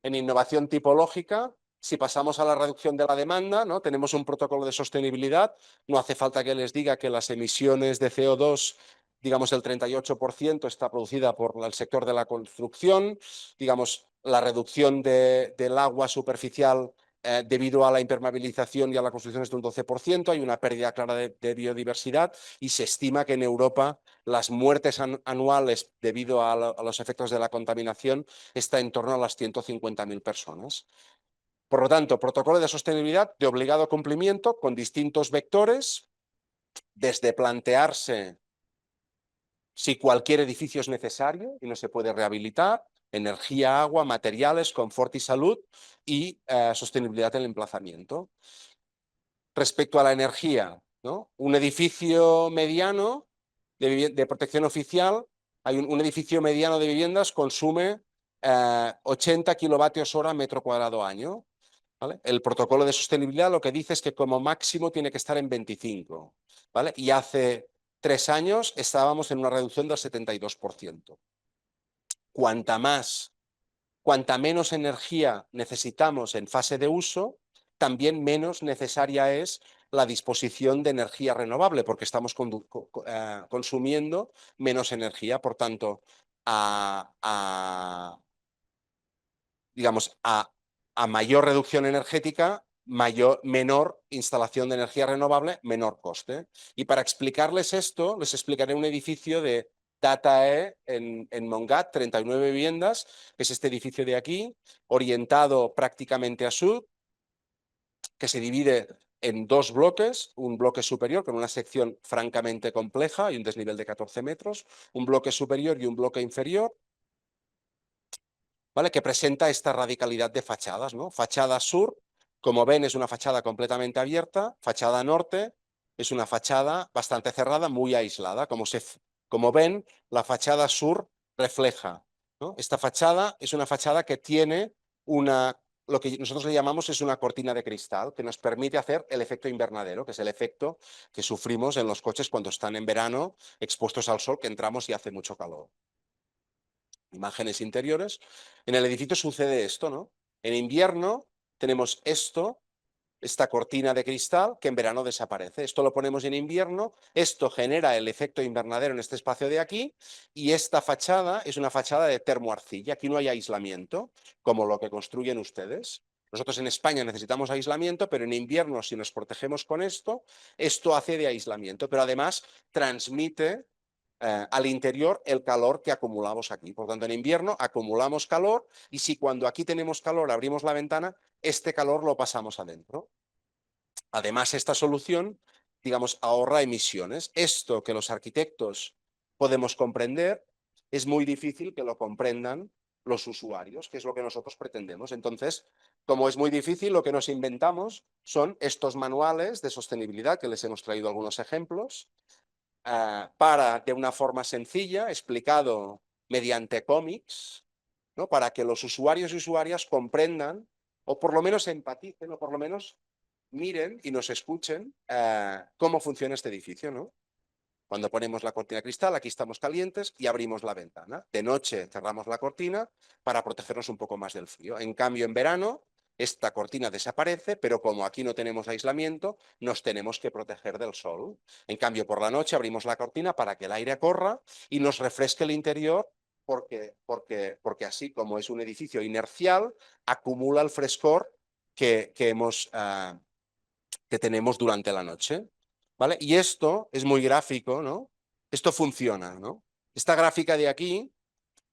en innovación tipológica. Si pasamos a la reducción de la demanda, ¿no?, tenemos un protocolo de sostenibilidad. No hace falta que les diga que las emisiones de CO2, digamos, el 38% está producida por el sector de la construcción. Digamos, la reducción del agua superficial debido a la impermeabilización y a la construcción es de un 12%, hay una pérdida clara de biodiversidad y se estima que en Europa las muertes anuales debido a los efectos de la contaminación está en torno a las 150.000 personas. Por lo tanto, protocolo de sostenibilidad de obligado cumplimiento con distintos vectores, desde plantearse si cualquier edificio es necesario y no se puede rehabilitar, energía, agua, materiales, confort y salud y sostenibilidad en el emplazamiento. Respecto a la energía, ¿no?, un edificio mediano de protección oficial, un edificio mediano de viviendas consume 80 kilovatios hora metro cuadrado año. ¿Vale? El protocolo de sostenibilidad lo que dice es que como máximo tiene que estar en 25, ¿vale? Y hace 3 años estábamos en una reducción del 72%. Cuanta menos energía necesitamos en fase de uso, también menos necesaria es la disposición de energía renovable, porque estamos consumiendo menos energía. Por tanto, digamos, a mayor reducción energética, menor instalación de energía renovable, menor coste. Y para explicarles esto, les explicaré un edificio de Datae en Montgat, 39 viviendas, que es este edificio de aquí, orientado prácticamente a sur, que se divide en 2 bloques, un bloque superior con una sección francamente compleja y un desnivel de 14 metros, un bloque superior y un bloque inferior, ¿vale? Que presenta esta radicalidad de fachadas, ¿no? Fachada sur, como ven, es una fachada completamente abierta. Fachada norte es una fachada bastante cerrada, muy aislada. Como ven, la fachada sur refleja, ¿no? Esta fachada es una fachada que tiene lo que nosotros le llamamos es una cortina de cristal, que nos permite hacer el efecto invernadero, que es el efecto que sufrimos en los coches cuando están en verano expuestos al sol, que entramos y hace mucho calor. Imágenes interiores. En el edificio sucede esto, ¿no? En invierno tenemos esta cortina de cristal que en verano desaparece. Esto lo ponemos en invierno, esto genera el efecto invernadero en este espacio de aquí y esta fachada es una fachada de termoarcilla. Aquí no hay aislamiento, como lo que construyen ustedes. Nosotros en España necesitamos aislamiento, pero en invierno, si nos protegemos con esto hace de aislamiento, pero además transmite al interior el calor que acumulamos aquí. Por tanto, en invierno acumulamos calor y si cuando aquí tenemos calor abrimos la ventana, este calor lo pasamos adentro. Además, esta solución, digamos, ahorra emisiones. Esto que los arquitectos podemos comprender, es muy difícil que lo comprendan los usuarios, que es lo que nosotros pretendemos. Entonces, como es muy difícil, lo que nos inventamos son estos manuales de sostenibilidad, que les hemos traído algunos ejemplos, para, de una forma sencilla, explicado mediante cómics, ¿no? Para que los usuarios y usuarias comprendan, o por lo menos empaticen, o por lo menos miren y nos escuchen cómo funciona este edificio, ¿no? Cuando ponemos la cortina de cristal, aquí estamos calientes y abrimos la ventana. De noche cerramos la cortina para protegernos un poco más del frío. En cambio, en verano, esta cortina desaparece, pero como aquí no tenemos aislamiento, nos tenemos que proteger del sol. En cambio, por la noche abrimos la cortina para que el aire corra y nos refresque el interior, porque así como es un edificio inercial, acumula el frescor que tenemos durante la noche. ¿Vale? Y esto es muy gráfico, ¿no? Esto funciona, ¿no? Esta gráfica de aquí,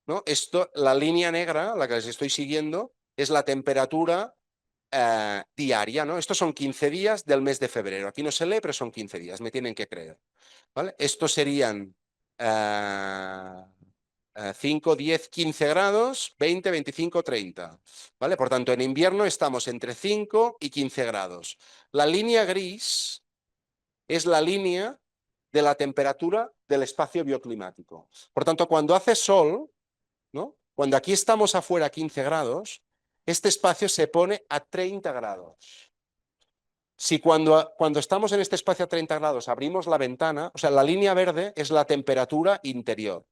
¿no? La línea negra, la que les estoy siguiendo, es la temperatura diaria, ¿no? Estos son 15 días del mes de febrero. Aquí no se lee, pero son 15 días, me tienen que creer. ¿Vale? Estos serían 5, 10, 15 grados, 20, 25, 30. ¿Vale? Por tanto, en invierno estamos entre 5 y 15 grados. La línea gris es la línea de la temperatura del espacio bioclimático. Por tanto, cuando hace sol, ¿no? Cuando aquí estamos afuera a 15 grados, este espacio se pone a 30 grados. Si cuando estamos en este espacio a 30 grados abrimos la ventana, o sea, la línea verde es la temperatura interior,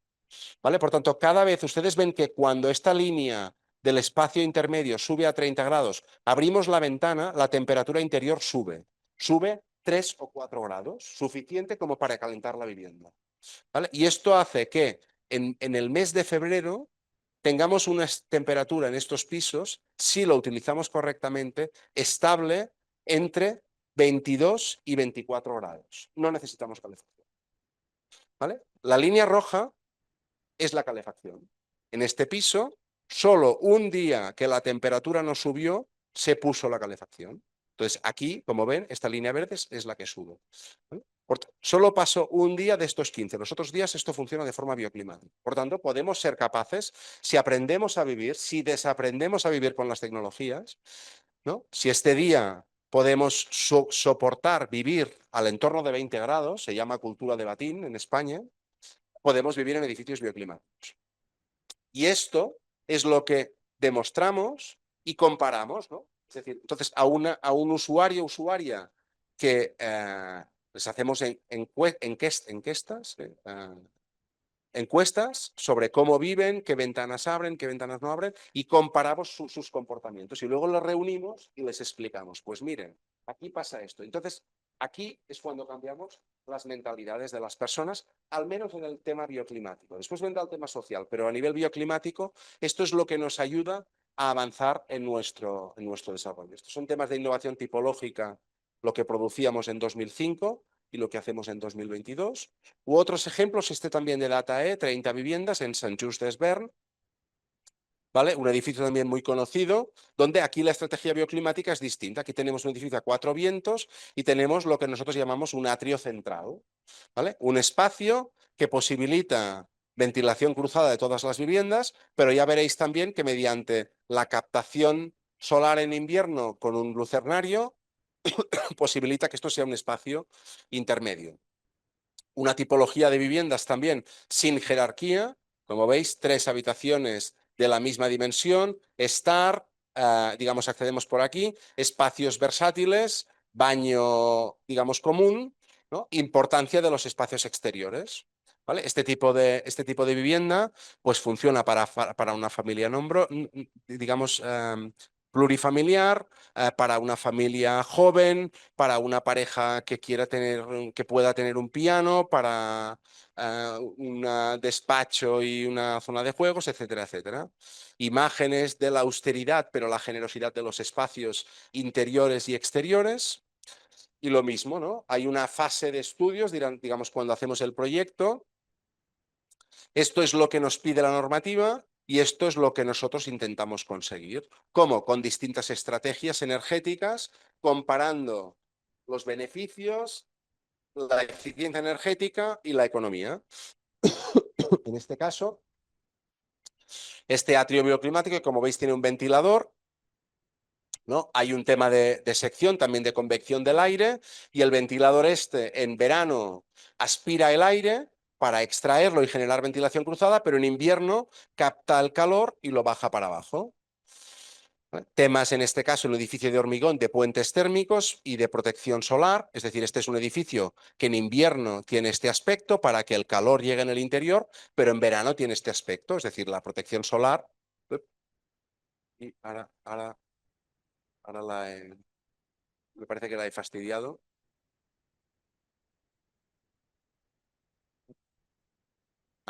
¿vale? Por tanto, cada vez ustedes ven que cuando esta línea del espacio intermedio sube a 30 grados, abrimos la ventana, la temperatura interior sube. Sube 3 o 4 grados, suficiente como para calentar la vivienda, ¿vale? Y esto hace que en el mes de febrero tengamos una temperatura en estos pisos, si lo utilizamos correctamente, estable entre 22 y 24 grados. No necesitamos calefacción, ¿vale? La línea roja es la calefacción. En este piso, solo un día que la temperatura no subió, se puso la calefacción. Entonces, aquí, como ven, esta línea verde es la que sube. Solo pasó un día de estos 15. Los otros días esto funciona de forma bioclimática. Por tanto, podemos ser capaces, si aprendemos a vivir, si desaprendemos a vivir con las tecnologías, ¿no? Si este día podemos soportar vivir al entorno de 20 grados, se llama cultura de batín en España, podemos vivir en edificios bioclimáticos. Y esto es lo que demostramos y comparamos, ¿no? Es decir, entonces a un usuario o usuaria que Les hacemos encuestas sobre cómo viven, qué ventanas abren, qué ventanas no abren y comparamos sus comportamientos. Y luego los reunimos y les explicamos, pues miren, aquí pasa esto. Entonces, aquí es cuando cambiamos las mentalidades de las personas, al menos en el tema bioclimático. Después vendrá el tema social, pero a nivel bioclimático, esto es lo que nos ayuda a avanzar en nuestro desarrollo. Estos son temas de innovación tipológica, lo que producíamos en 2005 y lo que hacemos en 2022. U otros ejemplos, este también de DataE, 30 viviendas en Sant Just Desvern, ¿vale? Un edificio también muy conocido, donde aquí la estrategia bioclimática es distinta. Aquí tenemos un edificio a 4 vientos y tenemos lo que nosotros llamamos un atrio central, ¿vale? Un espacio que posibilita ventilación cruzada de todas las viviendas, pero ya veréis también que mediante la captación solar en invierno con un lucernario posibilita que esto sea un espacio intermedio. Una tipología de viviendas también sin jerarquía, como veis, 3 habitaciones de la misma dimensión, digamos, accedemos por aquí, espacios versátiles, baño, digamos, común, ¿no? Importancia de los espacios exteriores. ¿Vale? Este tipo de vivienda pues funciona para una familia, digamos, plurifamiliar, para una familia joven, para una pareja que que pueda tener un piano, para un despacho y una zona de juegos, etcétera, etcétera. Imágenes de la austeridad, pero la generosidad de los espacios interiores y exteriores. Y lo mismo, ¿no? Hay una fase de estudios, digamos, cuando hacemos el proyecto. Esto es lo que nos pide la normativa y esto es lo que nosotros intentamos conseguir. ¿Cómo? Con distintas estrategias energéticas, comparando los beneficios, la eficiencia energética y la economía. En este caso, este atrio bioclimático, como veis, tiene un ventilador, ¿no? Hay un tema de sección, también de convección del aire, y el ventilador en verano aspira el aire para extraerlo y generar ventilación cruzada, pero en invierno capta el calor y lo baja para abajo. Temas en este caso, un edificio de hormigón de puentes térmicos y de protección solar, es decir, este es un edificio que en invierno tiene este aspecto para que el calor llegue en el interior, pero en verano tiene este aspecto, es decir, la protección solar. Y ahora me parece que la he fastidiado.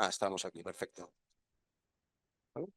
Estamos aquí, perfecto.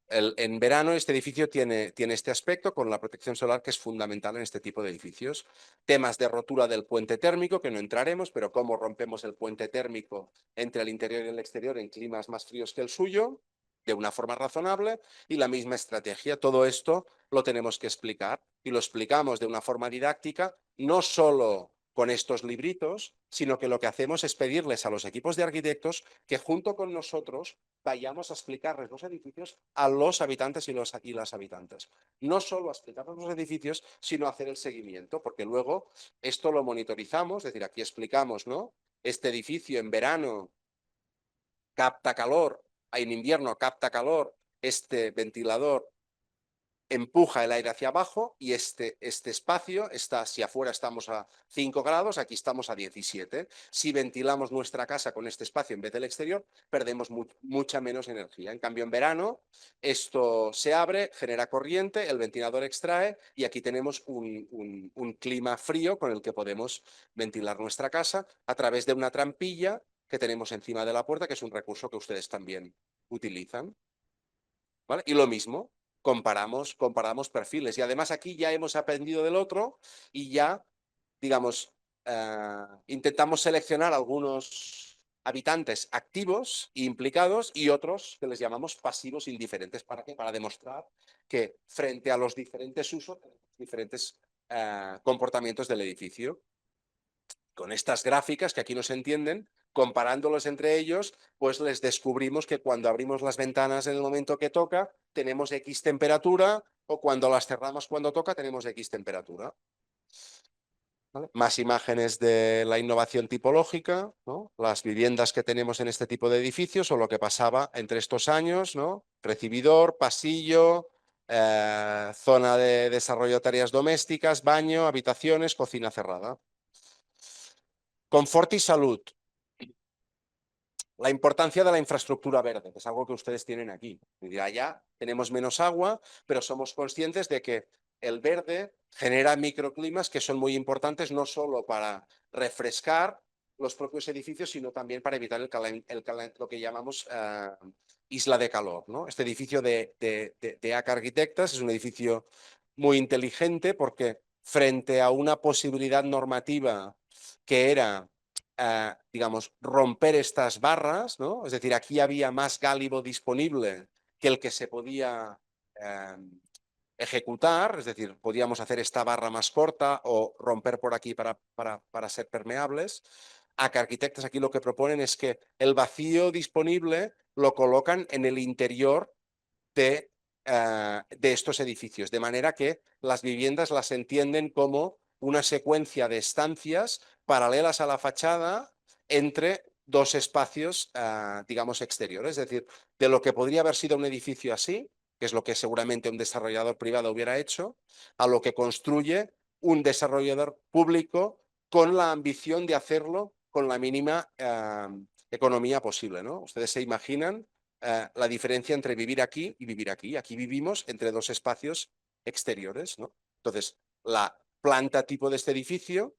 En verano este edificio tiene este aspecto con la protección solar que es fundamental en este tipo de edificios. Temas de rotura del puente térmico, que no entraremos, pero cómo rompemos el puente térmico entre el interior y el exterior en climas más fríos que el suyo, de una forma razonable, y la misma estrategia. Todo esto lo tenemos que explicar y lo explicamos de una forma didáctica, no solo con estos libritos, sino que lo que hacemos es pedirles a los equipos de arquitectos que junto con nosotros vayamos a explicarles los edificios a los habitantes y las habitantes. No solo a explicarles los edificios, sino a hacer el seguimiento, porque luego esto lo monitorizamos, es decir, aquí explicamos, ¿no? Este edificio en verano capta calor, en invierno capta calor, este ventilador empuja el aire hacia abajo y este espacio está, si afuera estamos a 5 grados, aquí estamos a 17. Si ventilamos nuestra casa con este espacio en vez del exterior, perdemos mucha menos energía. En cambio, en verano, esto se abre, genera corriente, el ventilador extrae y aquí tenemos un clima frío con el que podemos ventilar nuestra casa a través de una trampilla que tenemos encima de la puerta, que es un recurso que ustedes también utilizan. ¿Vale? Y lo mismo, comparamos perfiles. Y además aquí ya hemos aprendido del otro y ya, digamos, intentamos seleccionar algunos habitantes activos e implicados y otros que les llamamos pasivos indiferentes. ¿Para qué? Para demostrar que frente a los diferentes usos, diferentes comportamientos del edificio. Con estas gráficas que aquí no se entienden, comparándolos entre ellos, pues les descubrimos que cuando abrimos las ventanas en el momento que toca, tenemos X temperatura, o cuando las cerramos cuando toca, tenemos X temperatura. ¿Vale? Más imágenes de la innovación tipológica, ¿no? Las viviendas que tenemos en este tipo de edificios o lo que pasaba entre estos años, ¿no? Recibidor, pasillo, zona de desarrollo de tareas domésticas, baño, habitaciones, cocina cerrada. Confort y salud. La importancia de la infraestructura verde, que es algo que ustedes tienen aquí. Allá tenemos menos agua, pero somos conscientes de que el verde genera microclimas que son muy importantes no solo para refrescar los propios edificios, sino también para evitar lo que llamamos isla de calor, ¿no? Este edificio de ACA Arquitectes es un edificio muy inteligente porque frente a una posibilidad normativa que era digamos, romper estas barras, ¿no? Es decir, aquí había más gálibo disponible que el que se podía ejecutar, es decir, podíamos hacer esta barra más corta o romper por aquí para ser permeables. ACA Arquitectes aquí lo que proponen es que el vacío disponible lo colocan en el interior de estos edificios, de manera que las viviendas las entienden como una secuencia de estancias paralelas a la fachada entre dos espacios, digamos, exteriores. Es decir, de lo que podría haber sido un edificio así, que es lo que seguramente un desarrollador privado hubiera hecho, a lo que construye un desarrollador público con la ambición de hacerlo con la mínima economía posible, ¿no? Ustedes se imaginan la diferencia entre vivir aquí y vivir aquí. Aquí vivimos entre dos espacios exteriores, ¿no? Entonces, la planta tipo de este edificio,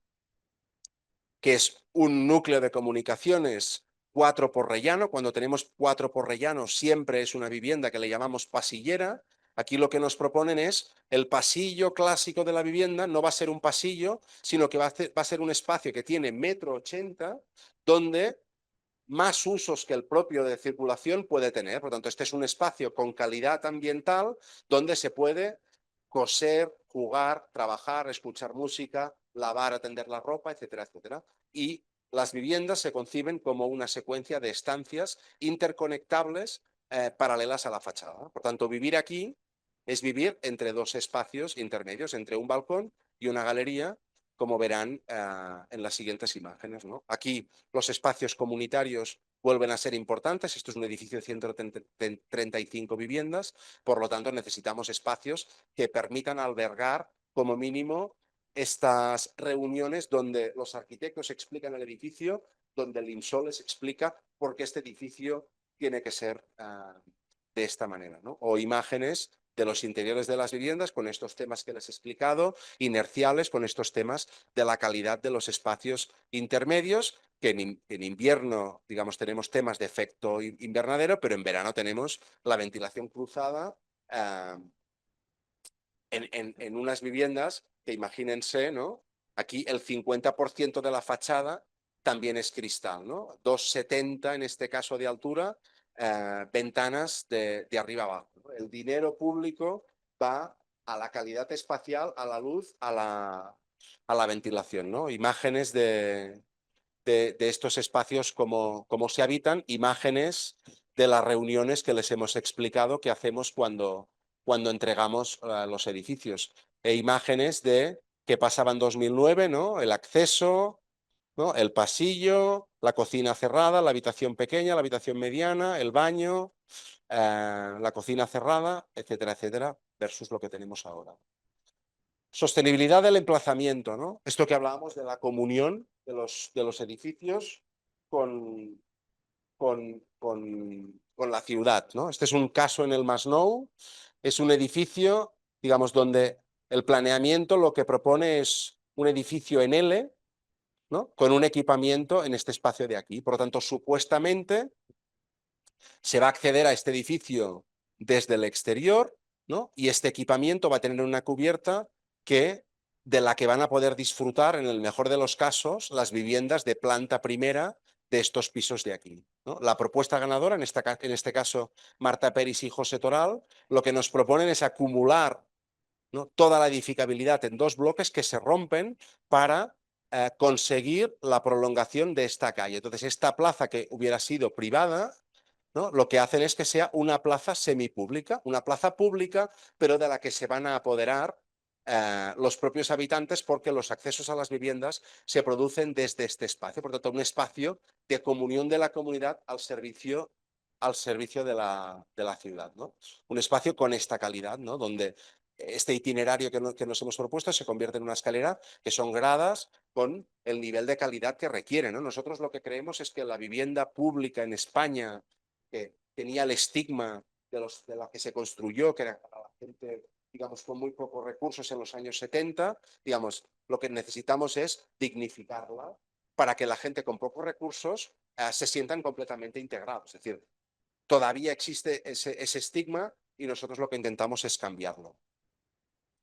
que es un núcleo de comunicaciones 4 por rellano. Cuando tenemos 4 por rellano siempre es una vivienda que le llamamos pasillera. Aquí lo que nos proponen es el pasillo clásico de la vivienda, no va a ser un pasillo, sino que va a ser un espacio que tiene 1,80 m, donde más usos que el propio de circulación puede tener. Por lo tanto, este es un espacio con calidad ambiental donde se puede coser, jugar, trabajar, escuchar música, lavar, atender la ropa, etcétera, etcétera. Y las viviendas se conciben como una secuencia de estancias interconectables paralelas a la fachada. Por tanto, vivir aquí es vivir entre dos espacios intermedios, entre un balcón y una galería, como verán en las siguientes imágenes, ¿no? Aquí los espacios comunitarios vuelven a ser importantes. Esto es un edificio de 135 viviendas, por lo tanto necesitamos espacios que permitan albergar como mínimo estas reuniones donde los arquitectos explican el edificio, donde el INSOL les explica por qué este edificio tiene que ser de esta manera, ¿no? O imágenes de los interiores de las viviendas con estos temas que les he explicado, inerciales, con estos temas de la calidad de los espacios intermedios, que en invierno, digamos, tenemos temas de efecto invernadero, pero en verano tenemos la ventilación cruzada en unas viviendas que imagínense, ¿no? Aquí el 50% de la fachada también es cristal, ¿no? 2,70 en este caso de altura, ventanas de arriba abajo, ¿no? El dinero público va a la calidad espacial, a la luz, a la ventilación, ¿no? Imágenes de estos espacios, cómo se habitan, imágenes de las reuniones que les hemos explicado que hacemos cuando entregamos los edificios, e imágenes de qué pasaba en 2009, ¿no? El acceso, ¿no? El pasillo, la cocina cerrada, la habitación pequeña, la habitación mediana, el baño, la cocina cerrada, etcétera, etcétera, versus lo que tenemos ahora. Sostenibilidad del emplazamiento, ¿no? Esto que hablábamos de la comunión de los edificios con, con la ciudad, ¿no? Este es un caso en el Masnou, es un edificio, digamos, donde el planeamiento lo que propone es un edificio en L, ¿no? Con un equipamiento en este espacio de aquí. Por lo tanto, supuestamente se va a acceder a este edificio desde el exterior, ¿no? Y este equipamiento va a tener una cubierta de la que van a poder disfrutar, en el mejor de los casos, las viviendas de planta primera de estos pisos de aquí, ¿no? La propuesta ganadora, en este caso Marta Peris y José Toral, lo que nos proponen es acumular, ¿no?, toda la edificabilidad en dos bloques que se rompen para conseguir la prolongación de esta calle. Entonces, esta plaza que hubiera sido privada, ¿no?, lo que hacen es que sea una plaza semipública, una plaza pública, pero de la que se van a apoderar los propios habitantes, porque los accesos a las viviendas se producen desde este espacio. Por tanto, un espacio de comunión de la comunidad al servicio de la ciudad, ¿no? Un espacio con esta calidad, ¿no?, donde este itinerario que nos hemos propuesto se convierte en una escalera que son gradas con el nivel de calidad que requiere, ¿no? Nosotros lo que creemos es que la vivienda pública en España, que tenía el estigma de la que se construyó, que era para la gente, digamos, con muy pocos recursos en los años 70, digamos, lo que necesitamos es dignificarla para que la gente con pocos recursos se sientan completamente integrados. Es decir, todavía existe ese estigma y nosotros lo que intentamos es cambiarlo,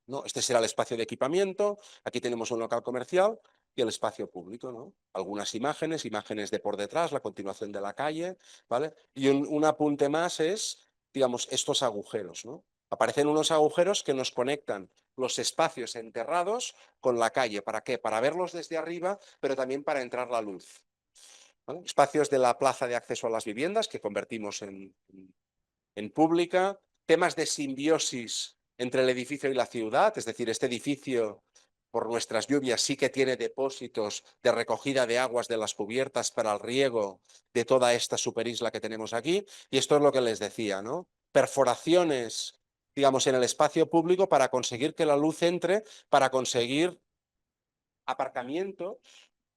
¿no? Este será el espacio de equipamiento, aquí tenemos un local comercial y el espacio público, ¿no? Algunas imágenes, imágenes de por detrás, la continuación de la calle, ¿vale? Y un apunte más es, digamos, estos agujeros, ¿no? Aparecen unos agujeros que nos conectan los espacios enterrados con la calle. ¿Para qué? Para verlos desde arriba, pero también para entrar la luz, ¿vale? Espacios de la plaza de acceso a las viviendas que convertimos en pública, temas de simbiosis entre el edificio y la ciudad, es decir, este edificio por nuestras lluvias sí que tiene depósitos de recogida de aguas de las cubiertas para el riego de toda esta superisla que tenemos aquí, y esto es lo que les decía, ¿no? Perforaciones, digamos, en el espacio público para conseguir que la luz entre, para conseguir aparcamientos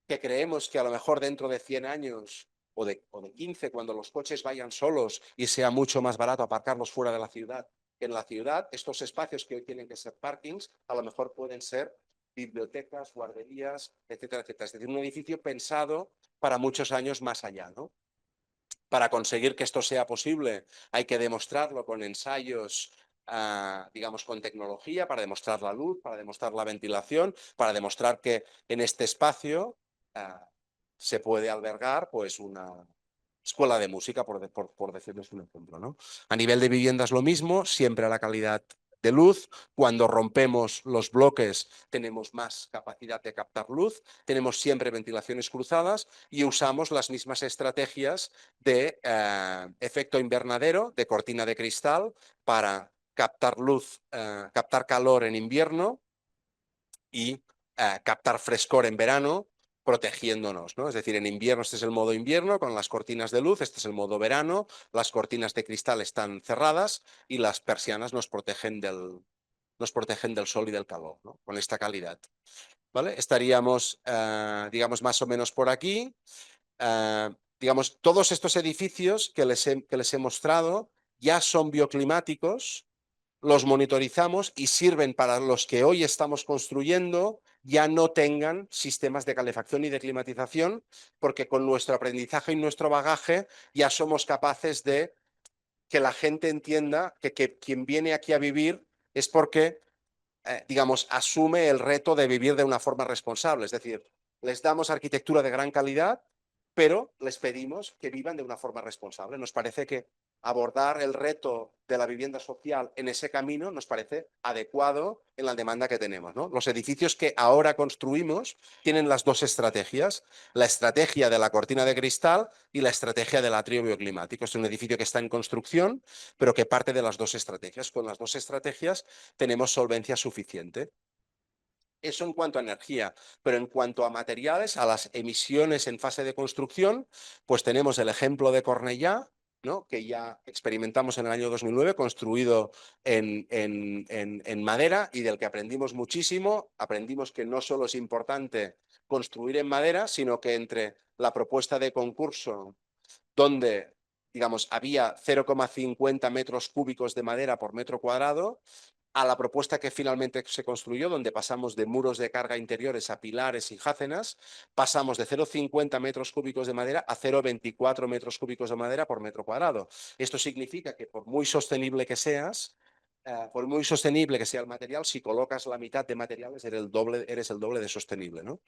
que creemos que a lo mejor dentro de 100 años o de 15, cuando los coches vayan solos y sea mucho más barato aparcarlos fuera de la ciudad que en la ciudad, estos espacios que hoy tienen que ser parkings, a lo mejor pueden ser bibliotecas, guarderías, etcétera, etcétera. Es decir, un edificio pensado para muchos años más allá, ¿no? Para conseguir que esto sea posible hay que demostrarlo con ensayos, digamos, con tecnología, para demostrar la luz, para demostrar la ventilación, para demostrar que en este espacio se puede albergar pues una escuela de música, por decirles un ejemplo, ¿no? A nivel de viviendas lo mismo, siempre a la calidad de luz. Cuando rompemos los bloques tenemos más capacidad de captar luz, tenemos siempre ventilaciones cruzadas y usamos las mismas estrategias de efecto invernadero, de cortina de cristal, para captar luz, captar calor en invierno y captar frescor en verano, protegiéndonos, ¿no? Es decir, en invierno este es el modo invierno con las cortinas de luz, este es el modo verano, las cortinas de cristal están cerradas y las persianas nos protegen del sol y del calor, ¿no? Con esta calidad, ¿vale? Estaríamos, digamos, más o menos por aquí. Digamos, todos estos edificios que les he mostrado ya son bioclimáticos, los monitorizamos y sirven para los que hoy estamos construyendo ya no tengan sistemas de calefacción y de climatización, porque con nuestro aprendizaje y nuestro bagaje ya somos capaces de que la gente entienda que quien viene aquí a vivir es porque digamos, asume el reto de vivir de una forma responsable. Es decir, les damos arquitectura de gran calidad, pero les pedimos que vivan de una forma responsable. Nos parece que abordar el reto de la vivienda social en ese camino nos parece adecuado en la demanda que tenemos, ¿no? Los edificios que ahora construimos tienen las dos estrategias, la estrategia de la cortina de cristal y la estrategia del atrio bioclimático. Es un edificio que está en construcción, pero que parte de las dos estrategias. Con las dos estrategias tenemos solvencia suficiente. Eso en cuanto a energía, pero en cuanto a materiales, a las emisiones en fase de construcción, pues tenemos el ejemplo de Cornellá, ¿no? Que ya experimentamos en el año 2009, construido en madera y del que aprendimos muchísimo. Aprendimos que no solo es importante construir en madera, sino que entre la propuesta de concurso donde, digamos, había 0,50 metros cúbicos de madera por metro cuadrado, a la propuesta que finalmente se construyó, donde pasamos de muros de carga interiores a pilares y jácenas, pasamos de 0,50 metros cúbicos de madera a 0,24 metros cúbicos de madera por metro cuadrado. Esto significa que por muy sostenible que seas, por muy sostenible que sea el material, si colocas la mitad de materiales eres el doble de sostenible, ¿no?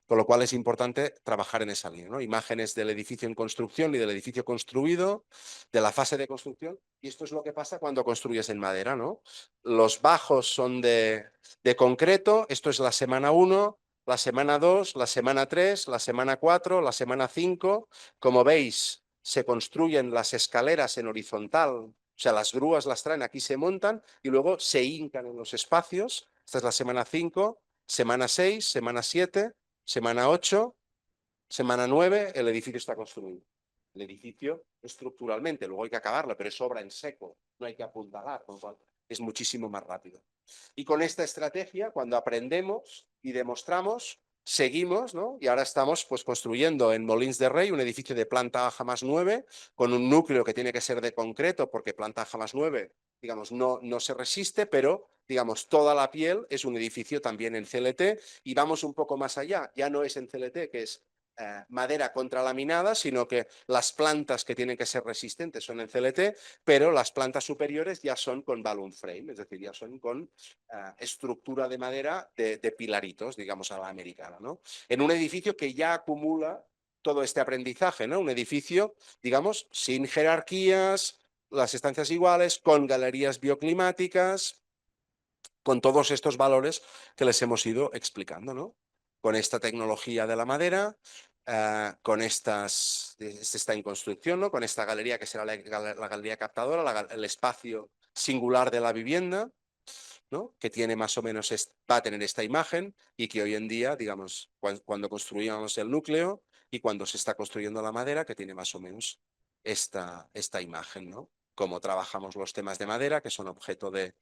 Con lo cual es importante trabajar en esa línea, ¿no? Imágenes del edificio en construcción y del edificio construido, de la fase de construcción, y esto es lo que pasa cuando construyes en madera, ¿no? Los bajos son de concreto, esto es la semana 1, la semana 2, la semana 3, la semana 4, la semana 5. Como veis, se construyen las escaleras en horizontal, o sea, las grúas las traen, aquí se montan y luego se hincan en los espacios. Esta es la semana 5, semana 6, semana 7, semana 8, semana 9, el edificio está construido. El edificio estructuralmente, luego hay que acabarlo, pero es obra en seco, no hay que apuntalar, con lo cual es muchísimo más rápido. Y con esta estrategia, cuando aprendemos y demostramos, seguimos, ¿no? Y ahora estamos pues construyendo en Molins de Rey un edificio de planta baja más 9 con un núcleo que tiene que ser de concreto porque planta baja más 9, digamos, no se resiste, pero digamos, toda la piel es un edificio también en CLT y vamos un poco más allá, ya no es en CLT, que es madera contralaminada, sino que las plantas que tienen que ser resistentes son en CLT, pero las plantas superiores ya son con balloon frame, es decir, ya son con estructura de madera de pilaritos, digamos, a la americana, ¿no? En un edificio que ya acumula todo este aprendizaje, ¿no? Un edificio, digamos, sin jerarquías, las estancias iguales, con galerías bioclimáticas, con todos estos valores que les hemos ido explicando, ¿no? Con esta tecnología de la madera, con estas, este está en construcción, ¿no? Con esta galería que será la galería captadora, el espacio singular de la vivienda, ¿no? Que tiene más o menos, va a tener esta imagen y que hoy en día, digamos, cuando construíamos el núcleo y cuando se está construyendo la madera, que tiene más o menos esta imagen, ¿no? Cómo trabajamos los temas de madera, que son objeto de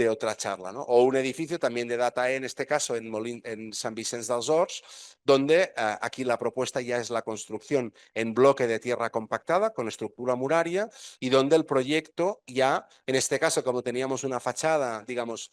otra charla, ¿no? O un edificio también de DataE, en este caso en San Vicente dels Horts, donde aquí la propuesta ya es la construcción en bloque de tierra compactada con estructura muraria y donde el proyecto ya, en este caso, como teníamos una fachada, digamos,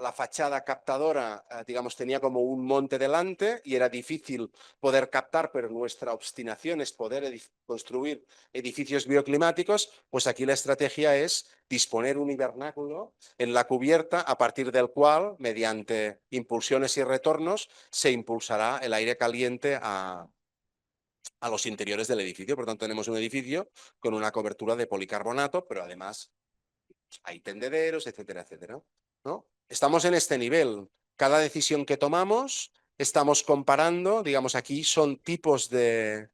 la fachada captadora, digamos, tenía como un monte delante y era difícil poder captar, pero nuestra obstinación es poder construir edificios bioclimáticos, pues aquí la estrategia es disponer un hibernáculo en la cubierta a partir del cual, mediante impulsiones y retornos, se impulsará el aire caliente a los interiores del edificio. Por tanto, tenemos un edificio con una cobertura de policarbonato, pero además hay tendederos, etcétera, etcétera, ¿no? Estamos en este nivel. Cada decisión que tomamos, estamos comparando, digamos, aquí son tipos de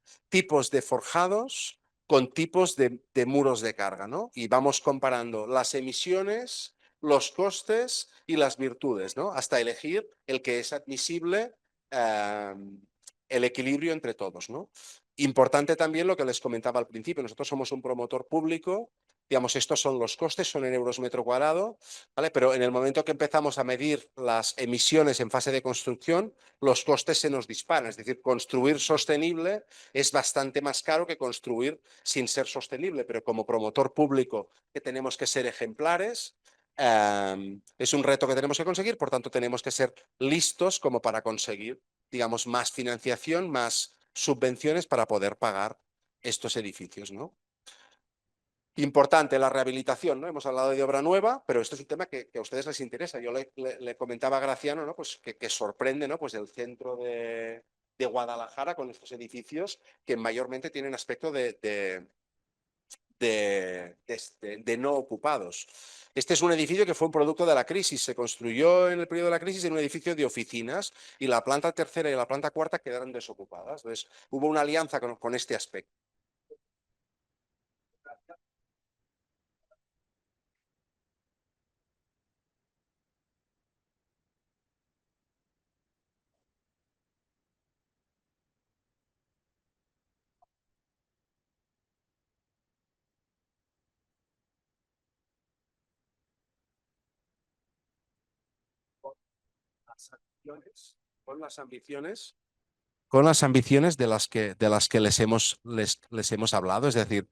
forjados con tipos de muros de carga, ¿no? Y vamos comparando las emisiones, los costes y las virtudes, ¿no? Hasta elegir el que es admisible, el equilibrio entre todos, ¿no? Importante también lo que les comentaba al principio, nosotros somos un promotor público, digamos, estos son los costes, son en euros metro cuadrado, ¿vale? Pero en el momento que empezamos a medir las emisiones en fase de construcción, los costes se nos disparan. Es decir, construir sostenible es bastante más caro que construir sin ser sostenible, pero como promotor público que tenemos que ser ejemplares, es un reto que tenemos que conseguir, por tanto tenemos que ser listos como para conseguir, digamos, más financiación, más subvenciones para poder pagar estos edificios, ¿no? Importante la rehabilitación, ¿no? Hemos hablado de obra nueva, pero esto es un tema que a ustedes les interesa. Yo le comentaba a Graciano, ¿no? Pues que sorprende, ¿no? Pues el centro de Guadalajara con estos edificios que mayormente tienen aspecto de no ocupados. Este es un edificio que fue un producto de la crisis. Se construyó en el periodo de la crisis en un edificio de oficinas y la planta tercera y la planta cuarta quedaron desocupadas. Entonces, hubo una alianza con este aspecto. Con las ambiciones de las que les hemos hablado, es decir,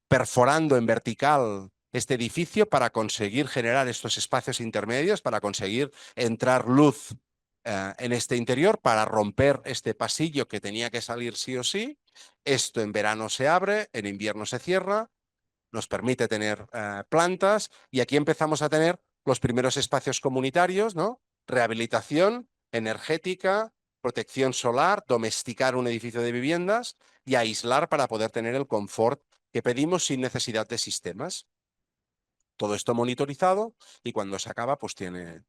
perforando en vertical este edificio para conseguir generar estos espacios intermedios, para conseguir entrar luz en este interior, para romper este pasillo que tenía que salir sí o sí. Esto en verano se abre, en invierno se cierra, nos permite tener plantas y aquí empezamos a tener los primeros espacios comunitarios, ¿no? Rehabilitación energética, protección solar, domesticar un edificio de viviendas y aislar para poder tener el confort que pedimos sin necesidad de sistemas. Todo esto monitorizado y cuando se acaba pues tiene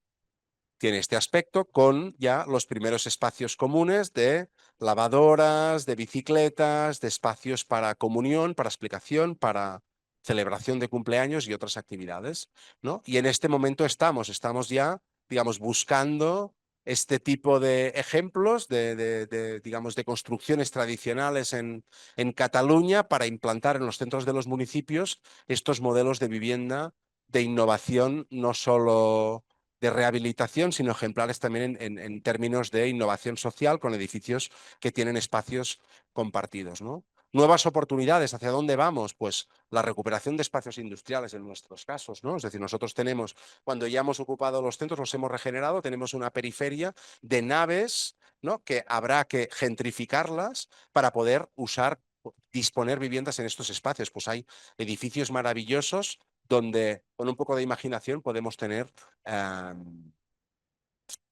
este aspecto con ya los primeros espacios comunes de lavadoras, de bicicletas, de espacios para comunión, para explicación, para celebración de cumpleaños y otras actividades, ¿no? Y en este momento estamos ya, digamos, buscando este tipo de ejemplos digamos, de construcciones tradicionales en Cataluña para implantar en los centros de los municipios estos modelos de vivienda de innovación, no solo de rehabilitación, sino ejemplares también en términos de innovación social con edificios que tienen espacios compartidos, ¿no? Nuevas oportunidades, ¿hacia dónde vamos? Pues la recuperación de espacios industriales en nuestros casos, ¿no? Es decir, nosotros tenemos, cuando ya hemos ocupado los centros, los hemos regenerado, tenemos una periferia de naves, ¿no? Que habrá que gentrificarlas para poder disponer viviendas en estos espacios. Pues hay edificios maravillosos donde con un poco de imaginación podemos tener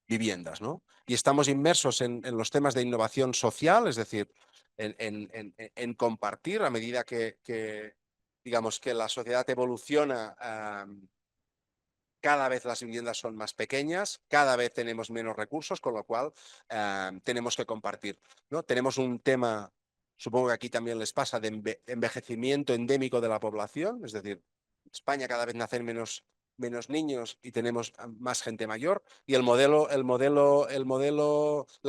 viviendas, ¿no? Y estamos inmersos en los temas de innovación social, es decir, en compartir a medida digamos, que la sociedad evoluciona. Cada vez las viviendas son más pequeñas, cada vez tenemos menos recursos, con lo cual tenemos que compartir, ¿no? Tenemos un tema, supongo que aquí también les pasa, de envejecimiento endémico de la población, es decir, en España cada vez nacen menos niños y tenemos más gente mayor, y la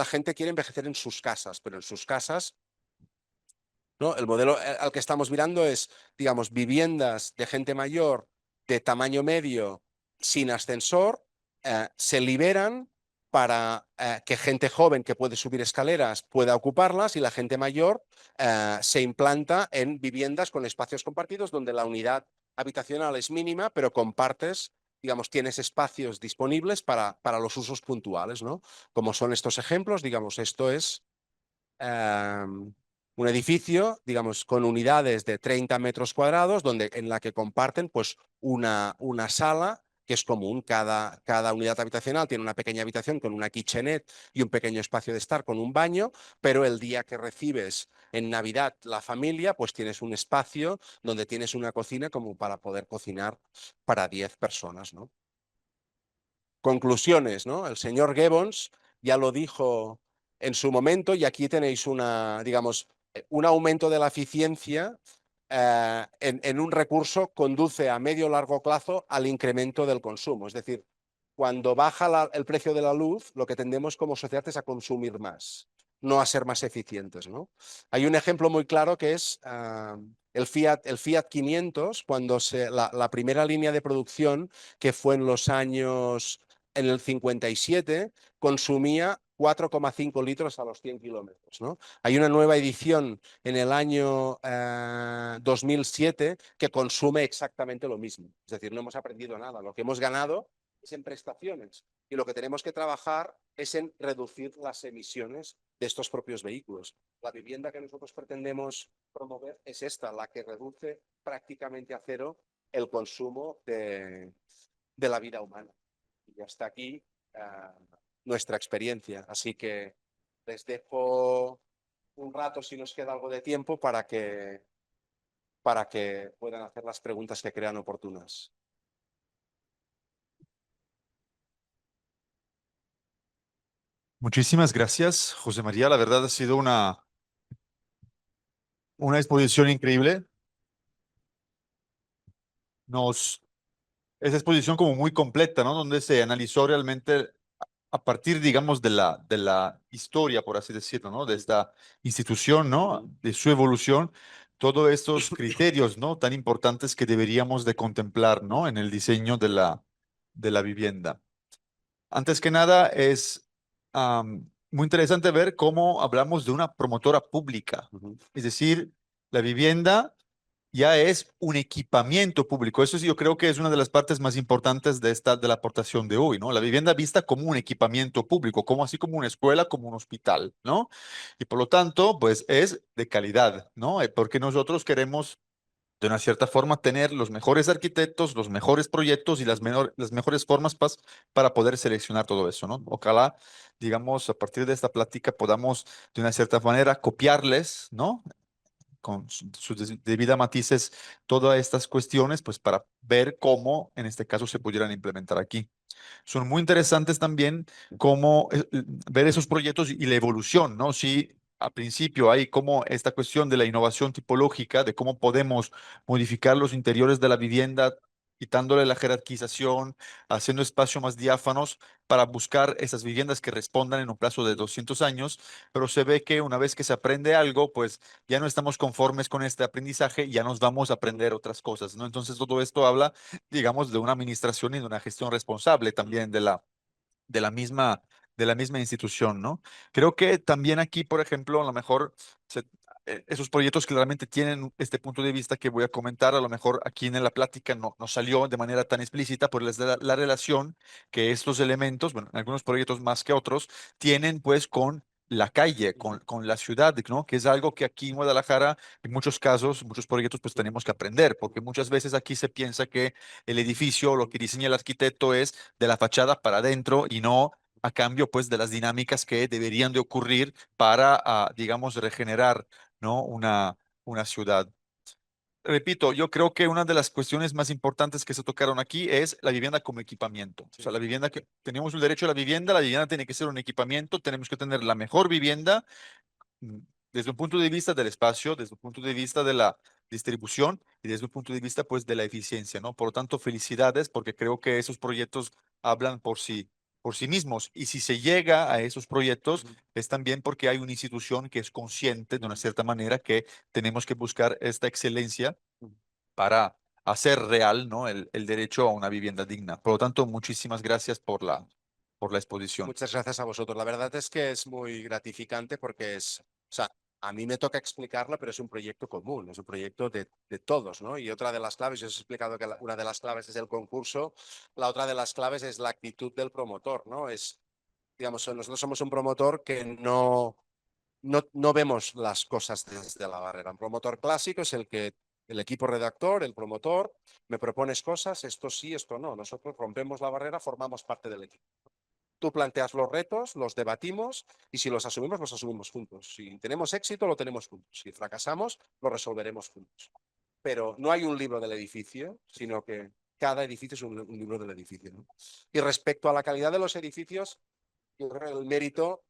gente quiere envejecer en sus casas, pero en sus casas, ¿no? El modelo al que estamos mirando es, digamos, viviendas de gente mayor de tamaño medio sin ascensor, se liberan para que gente joven que puede subir escaleras pueda ocuparlas, y la gente mayor se implanta en viviendas con espacios compartidos donde la unidad habitacional es mínima, pero compartes, digamos, tienes espacios disponibles para los usos puntuales, ¿no? Como son estos ejemplos, digamos, esto es un edificio, digamos, con unidades de 30 metros cuadrados, en la que comparten pues una sala que es común. Cada unidad habitacional tiene una pequeña habitación con una kitchenette y un pequeño espacio de estar con un baño, pero el día que recibes en Navidad la familia, pues tienes un espacio donde tienes una cocina como para poder cocinar para 10 personas, ¿no? Conclusiones, ¿no? El señor Gibbons ya lo dijo en su momento, y aquí tenéis digamos, un aumento de la eficiencia en un recurso conduce a medio o largo plazo al incremento del consumo. Es decir, cuando baja el precio de la luz, lo que tendemos como sociedad es a consumir más, no a ser más eficientes, ¿no? Hay un ejemplo muy claro que es el Fiat 500, cuando la primera línea de producción, que fue en el 57, consumía 4,5 litros a los 100 kilómetros, ¿no? Hay una nueva edición en el año 2007 que consume exactamente lo mismo. Es decir, no hemos aprendido nada. Lo que hemos ganado es en prestaciones, y lo que tenemos que trabajar es en reducir las emisiones de estos propios vehículos. La vivienda que nosotros pretendemos promover es esta, la que reduce prácticamente a cero el consumo de la vida humana. Y hasta aquí nuestra experiencia. Así que les dejo un rato, si nos queda algo de tiempo, para que puedan hacer las preguntas que crean oportunas. Muchísimas gracias, José María. La verdad ha sido una exposición increíble. Esa exposición como muy completa, ¿no? Donde se analizó realmente a partir, digamos, de la historia, por así decirlo, ¿no? De esta institución, ¿no? De su evolución, todos estos criterios, ¿no? Tan importantes que deberíamos de contemplar, ¿no? En el diseño de la vivienda. Antes que nada, es muy interesante ver cómo hablamos de una promotora pública. Es decir, la vivienda ya es un equipamiento público. Eso sí, yo creo que es una de las partes más importantes de la aportación de hoy, ¿no? La vivienda vista como un equipamiento público, como así como una escuela, como un hospital, ¿no? Y por lo tanto, pues es de calidad, ¿no? Porque nosotros queremos de una cierta forma tener los mejores arquitectos, los mejores proyectos y las mejores formas para poder seleccionar todo eso, ¿no? Ojalá, digamos, a partir de esta plática podamos de una cierta manera copiarles, ¿no? Con sus debidas matices todas estas cuestiones, pues para ver cómo en este caso se pudieran implementar aquí. Son muy interesantes también cómo ver esos proyectos y la evolución, ¿no? Si al principio hay como esta cuestión de la innovación tipológica, de cómo podemos modificar los interiores de la vivienda quitándole la jerarquización, haciendo espacios más diáfanos para buscar esas viviendas que respondan en un plazo de 200 años, pero se ve que una vez que se aprende algo, pues ya no estamos conformes con este aprendizaje, ya nos vamos a aprender otras cosas, ¿no? Entonces todo esto habla, digamos, de una administración y de una gestión responsable también de la misma, de la misma institución, ¿no? Creo que también aquí, por ejemplo, a lo mejor esos proyectos claramente tienen este punto de vista que voy a comentar, a lo mejor aquí en la plática no salió de manera tan explícita, pero es la relación que estos elementos, bueno, en algunos proyectos más que otros, tienen pues con la calle, con la ciudad, ¿no? Que es algo que aquí en Guadalajara, en muchos casos, muchos proyectos, pues tenemos que aprender, porque muchas veces aquí se piensa que el edificio, lo que diseña el arquitecto es de la fachada para adentro y no a cambio pues de las dinámicas que deberían de ocurrir para, digamos, regenerar, ¿no? Una ciudad. Repito, yo creo que una de las cuestiones más importantes que se tocaron aquí es la vivienda como equipamiento. O sea, la vivienda que tenemos el derecho a la vivienda tiene que ser un equipamiento, tenemos que tener la mejor vivienda mm, desde un punto de vista del espacio, desde un punto de vista de la distribución y desde un punto de vista pues de la eficiencia, ¿no? Por lo tanto, felicidades porque creo que esos proyectos hablan por sí mismos y si se llega a esos proyectos es también porque hay una institución que es consciente de una cierta manera que tenemos que buscar esta excelencia para hacer real, ¿no? el derecho a una vivienda digna. Por lo tanto, muchísimas gracias por la exposición. Muchas gracias a vosotros. La verdad es que es muy gratificante porque o sea, a mí me toca explicarlo, pero es un proyecto común, es un proyecto de todos, ¿no? Y otra de las claves, yo os he explicado que una de las claves es el concurso, la otra de las claves es la actitud del promotor, ¿no? Digamos, nosotros somos un promotor que no vemos las cosas desde la barrera. Un promotor clásico es el equipo redactor, el promotor, me propones cosas, esto sí, esto no. Nosotros rompemos la barrera, formamos parte del equipo. Tú planteas los retos, los debatimos y si los asumimos juntos. Si tenemos éxito, lo tenemos juntos. Si fracasamos, lo resolveremos juntos. Pero no hay un libro del edificio, sino que cada edificio es un libro del edificio, ¿no? Y respecto a la calidad de los edificios, yo creo que el mérito,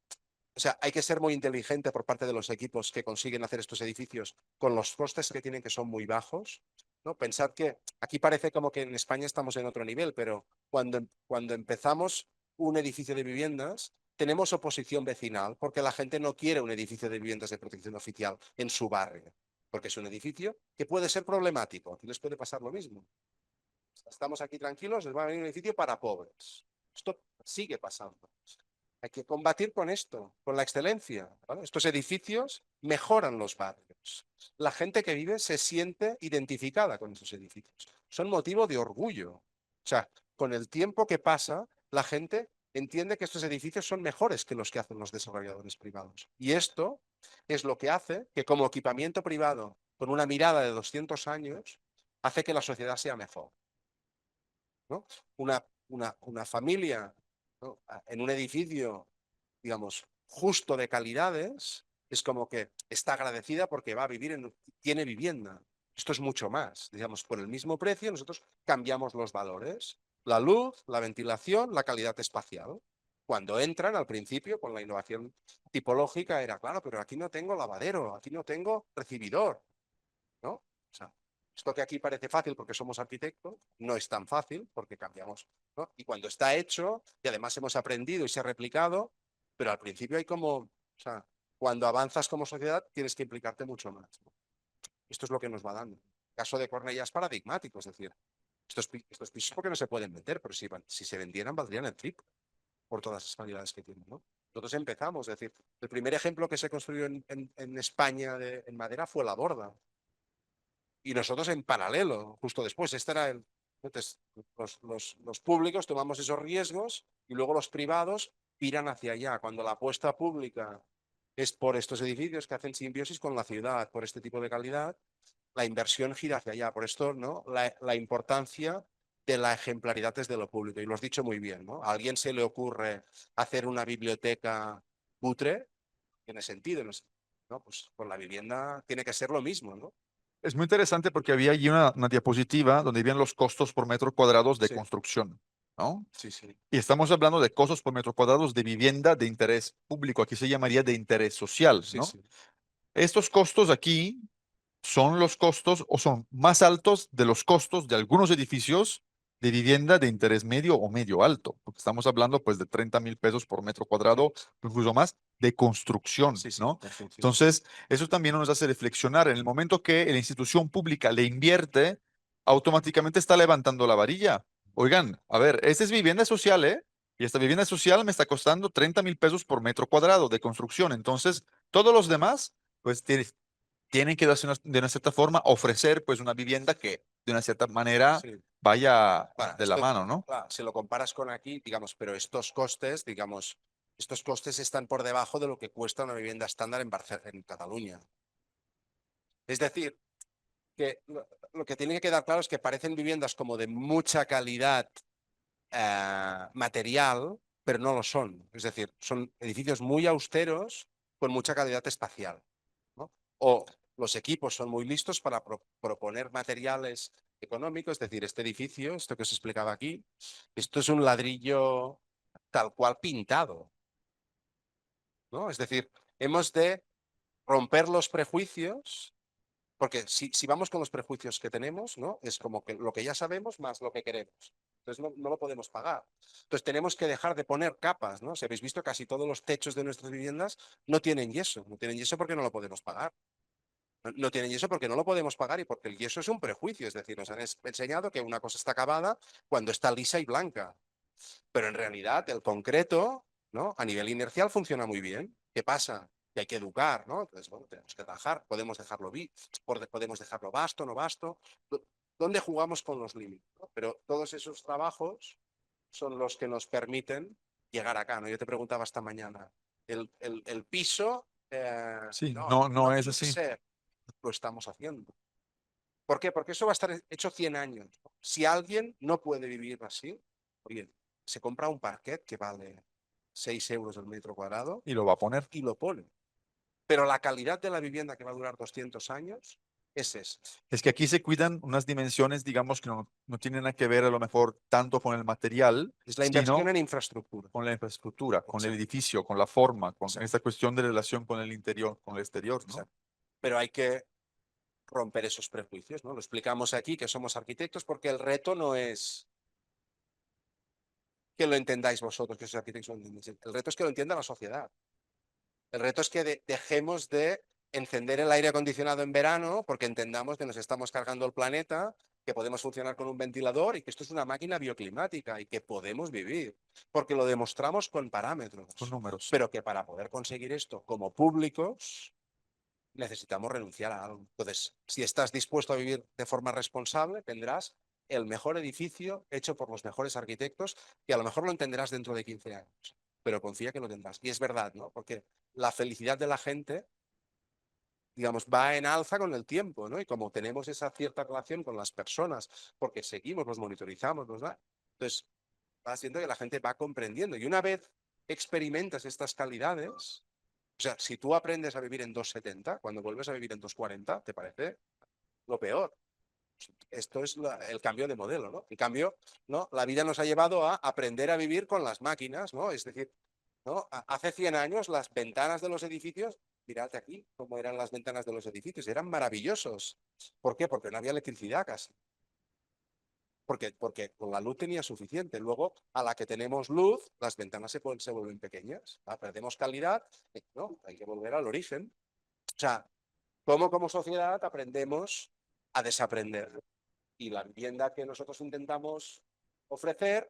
o sea, hay que ser muy inteligente por parte de los equipos que consiguen hacer estos edificios con los costes que tienen, que son muy bajos, ¿no? Pensad que aquí parece como que en España estamos en otro nivel, pero cuando empezamos un edificio de viviendas, tenemos oposición vecinal porque la gente no quiere un edificio de viviendas de protección oficial en su barrio, porque es un edificio que puede ser problemático. Aquí les puede pasar lo mismo. Estamos aquí tranquilos, les va a venir un edificio para pobres. Esto sigue pasando. Hay que combatir con esto, con la excelencia, ¿vale? Estos edificios mejoran los barrios. La gente que vive se siente identificada con estos edificios. Son motivo de orgullo. O sea, con el tiempo que pasa, la gente entiende que estos edificios son mejores que los que hacen los desarrolladores privados. Y esto es lo que hace que como equipamiento privado, con una mirada de 200 años, hace que la sociedad sea mejor, ¿no? Una familia, ¿no? En un edificio, digamos, justo de calidades, es como que está agradecida porque va a vivir tiene vivienda. Esto es mucho más. Digamos, por el mismo precio nosotros cambiamos los valores. La luz, la ventilación, la calidad espacial. Cuando entran al principio con la innovación tipológica era, claro, pero aquí no tengo lavadero, aquí no tengo recibidor, ¿no? O sea, esto que aquí parece fácil porque somos arquitectos, no es tan fácil porque cambiamos, ¿no? Y cuando está hecho, y además hemos aprendido y se ha replicado, pero al principio hay como, o sea, cuando avanzas como sociedad tienes que implicarte mucho más, ¿no? Esto es lo que nos va dando. El caso de Cornellá es paradigmático, es decir, estos pisos porque no se pueden vender, pero si se vendieran valdrían el triple por todas las calidades que tienen, ¿no? Nosotros empezamos, es decir, el primer ejemplo que se construyó en España en madera fue la Borda, y nosotros en paralelo, justo después. Este era el. Entonces, los públicos tomamos esos riesgos y luego los privados tiran hacia allá. Cuando la apuesta pública es por estos edificios que hacen simbiosis con la ciudad, por este tipo de calidad, la inversión gira hacia allá. Por esto, ¿no? La importancia de la ejemplaridad desde lo público. Y lo has dicho muy bien, ¿no? ¿A alguien se le ocurre hacer una biblioteca cutre? Tiene sentido, ¿no? Pues con la vivienda tiene que ser lo mismo, ¿no? Es muy interesante porque había allí una diapositiva donde vienen los costos por metro cuadrados de Sí, construcción, ¿no? sí, sí. Y estamos hablando de costos por metro cuadrados de vivienda de interés público, aquí se llamaría de interés social, Sí, ¿no? sí. Estos costos aquí son los costos o son más altos de los costos de algunos edificios de vivienda de interés medio o medio alto, porque estamos hablando pues de 30,000 pesos por metro cuadrado, incluso más, de construcción, Sí, sí, ¿no? construcción. Entonces, eso también nos hace reflexionar. En el momento que la institución pública le invierte, automáticamente está levantando la varilla. Oigan, a ver, esta es vivienda social, ¿eh? Y esta vivienda social me está costando 30,000 pesos por metro cuadrado de construcción. Entonces, todos los demás, pues tienen que de una cierta forma ofrecer pues una vivienda que de una cierta manera Sí. vaya Bueno, de la esto, mano, ¿no? claro, si lo comparas con aquí, digamos, pero estos costes, digamos, estos costes están por debajo de lo que cuesta una vivienda estándar en Cataluña. Es decir, que lo que tiene que quedar claro es que parecen viviendas como de mucha calidad material, pero no lo son. Es decir, son edificios muy austeros con mucha calidad espacial, ¿no? O los equipos son muy listos para proponer materiales económicos, es decir, este edificio, esto que os explicaba aquí, esto es un ladrillo tal cual pintado, ¿no? Es decir, hemos de romper los prejuicios, porque si vamos con los prejuicios que tenemos, ¿no? Es como que lo que ya sabemos más lo que queremos. Entonces no lo podemos pagar. Entonces tenemos que dejar de poner capas, ¿no? Si habéis visto, casi todos los techos de nuestras viviendas no tienen yeso. No tienen yeso porque no lo podemos pagar. No tienen yeso porque no lo podemos pagar y porque el yeso es un prejuicio. Es decir, nos han enseñado que una cosa está acabada cuando está lisa y blanca. Pero en realidad el concreto, ¿no? A nivel inercial funciona muy bien. ¿Qué pasa? Que hay que educar, ¿no? Entonces, bueno, tenemos que trabajar, podemos dejarlo podemos dejarlo vasto, no vasto. ¿Dónde jugamos con los límites? ¿No? Pero todos esos trabajos son los que nos permiten llegar acá, ¿no? Yo te preguntaba esta mañana, el piso, Sí, no, no, no no es tiene que así. ser, lo estamos haciendo. ¿Por qué? Porque eso va a estar hecho 100 años. Si alguien no puede vivir así, oye, se compra un parquet que vale 6 euros el metro cuadrado Y lo va a poner. y lo pone. Pero la calidad de la vivienda que va a durar 200 años es esa. Es que aquí se cuidan unas dimensiones, digamos, que no tienen nada que ver a lo mejor tanto con el material, Es la inversión sino en infraestructura. con la infraestructura, con el Exacto, edificio, con la forma, con exacto, esta cuestión de relación con el interior, con el exterior, ¿no? exacto. Pero hay que romper esos prejuicios, ¿no? Lo explicamos aquí que somos arquitectos porque el reto no es que lo entendáis vosotros, que sois arquitectos, el reto es que lo entienda la sociedad. El reto es que dejemos de encender el aire acondicionado en verano porque entendamos que nos estamos cargando el planeta, que podemos funcionar con un ventilador y que esto es una máquina bioclimática y que podemos vivir, porque lo demostramos con Con parámetros. números. Pero que para poder conseguir esto como públicos necesitamos renunciar a algo. Entonces, si estás dispuesto a vivir de forma responsable, tendrás el mejor edificio hecho por los mejores arquitectos, que a lo mejor lo entenderás dentro de 15 años, pero confía que lo tendrás. Y es verdad, ¿no? Porque la felicidad de la gente, digamos, va en alza con el tiempo, ¿no? Y como tenemos esa cierta relación con las personas, porque seguimos, los monitorizamos, ¿no? Entonces, va haciendo que la gente va comprendiendo. Y una vez experimentas estas calidades, o sea, si tú aprendes a vivir en 2,70, cuando vuelves a vivir en 2,40, te parece lo peor. Esto es el cambio de modelo, ¿no? En cambio, ¿no? La vida nos ha llevado a aprender a vivir con las máquinas, ¿no? Es decir, ¿no? Hace 100 años las ventanas de los edificios, mirad aquí cómo eran las ventanas de los edificios, eran maravillosos. ¿Por qué? Porque no había electricidad casi. Porque con la luz tenía suficiente. Luego, a la que tenemos luz, las ventanas se vuelven pequeñas. Perdemos calidad, ¿no? Hay que volver al origen. O sea, cómo como sociedad aprendemos a desaprender. Y la vivienda que nosotros intentamos ofrecer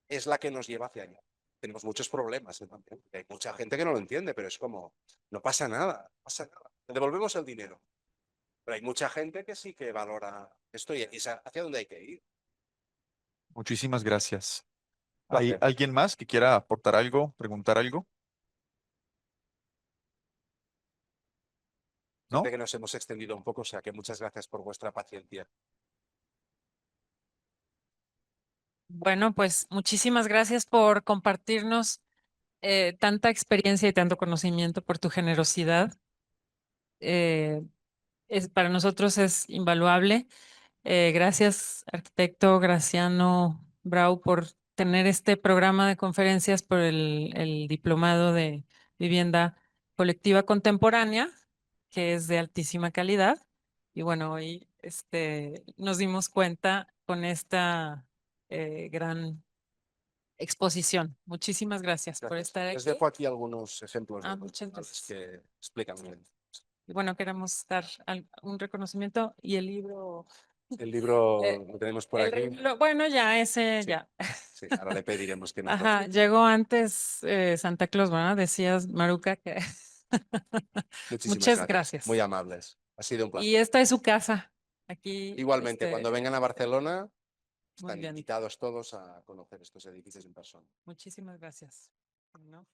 es la que nos lleva hacia allá. Tenemos muchos problemas también. Hay mucha gente que no lo entiende, pero es como, no pasa nada, no pasa nada. Le devolvemos el dinero. Pero hay mucha gente que sí que valora esto y es hacia dónde hay que ir. Muchísimas gracias. ¿Hay Placer. alguien más que quiera aportar algo, preguntar algo? Sé ¿No? que nos hemos extendido un poco, o sea que muchas gracias por vuestra paciencia. Bueno, pues muchísimas gracias por compartirnos tanta experiencia y tanto conocimiento, por tu generosidad. Eh, para nosotros es invaluable. Gracias, arquitecto Graciano Brau, por tener este programa de conferencias por el diplomado de vivienda colectiva contemporánea, que es de altísima calidad. Y bueno, hoy nos dimos cuenta con esta gran exposición. Muchísimas gracias por Gracias. estar Les aquí. dejo aquí algunos ejemplos de Muchas documentales gracias. que explican bien. Y bueno, queremos dar un reconocimiento y el libro. El libro Eh, lo tenemos por aquí. Bueno, ya ese, Sí. ya. Sí, ahora le pediremos que nos lo Ajá, firme. llegó antes Santa Claus, ¿verdad? Decías, Maruca, que Muchísimas muchas gracias. gracias. Muy amables. Ha sido un placer. Y esta es su casa. Aquí, Igualmente, cuando vengan a Barcelona, muy están bien. invitados todos a conocer estos edificios en persona. Muchísimas gracias. ¿No?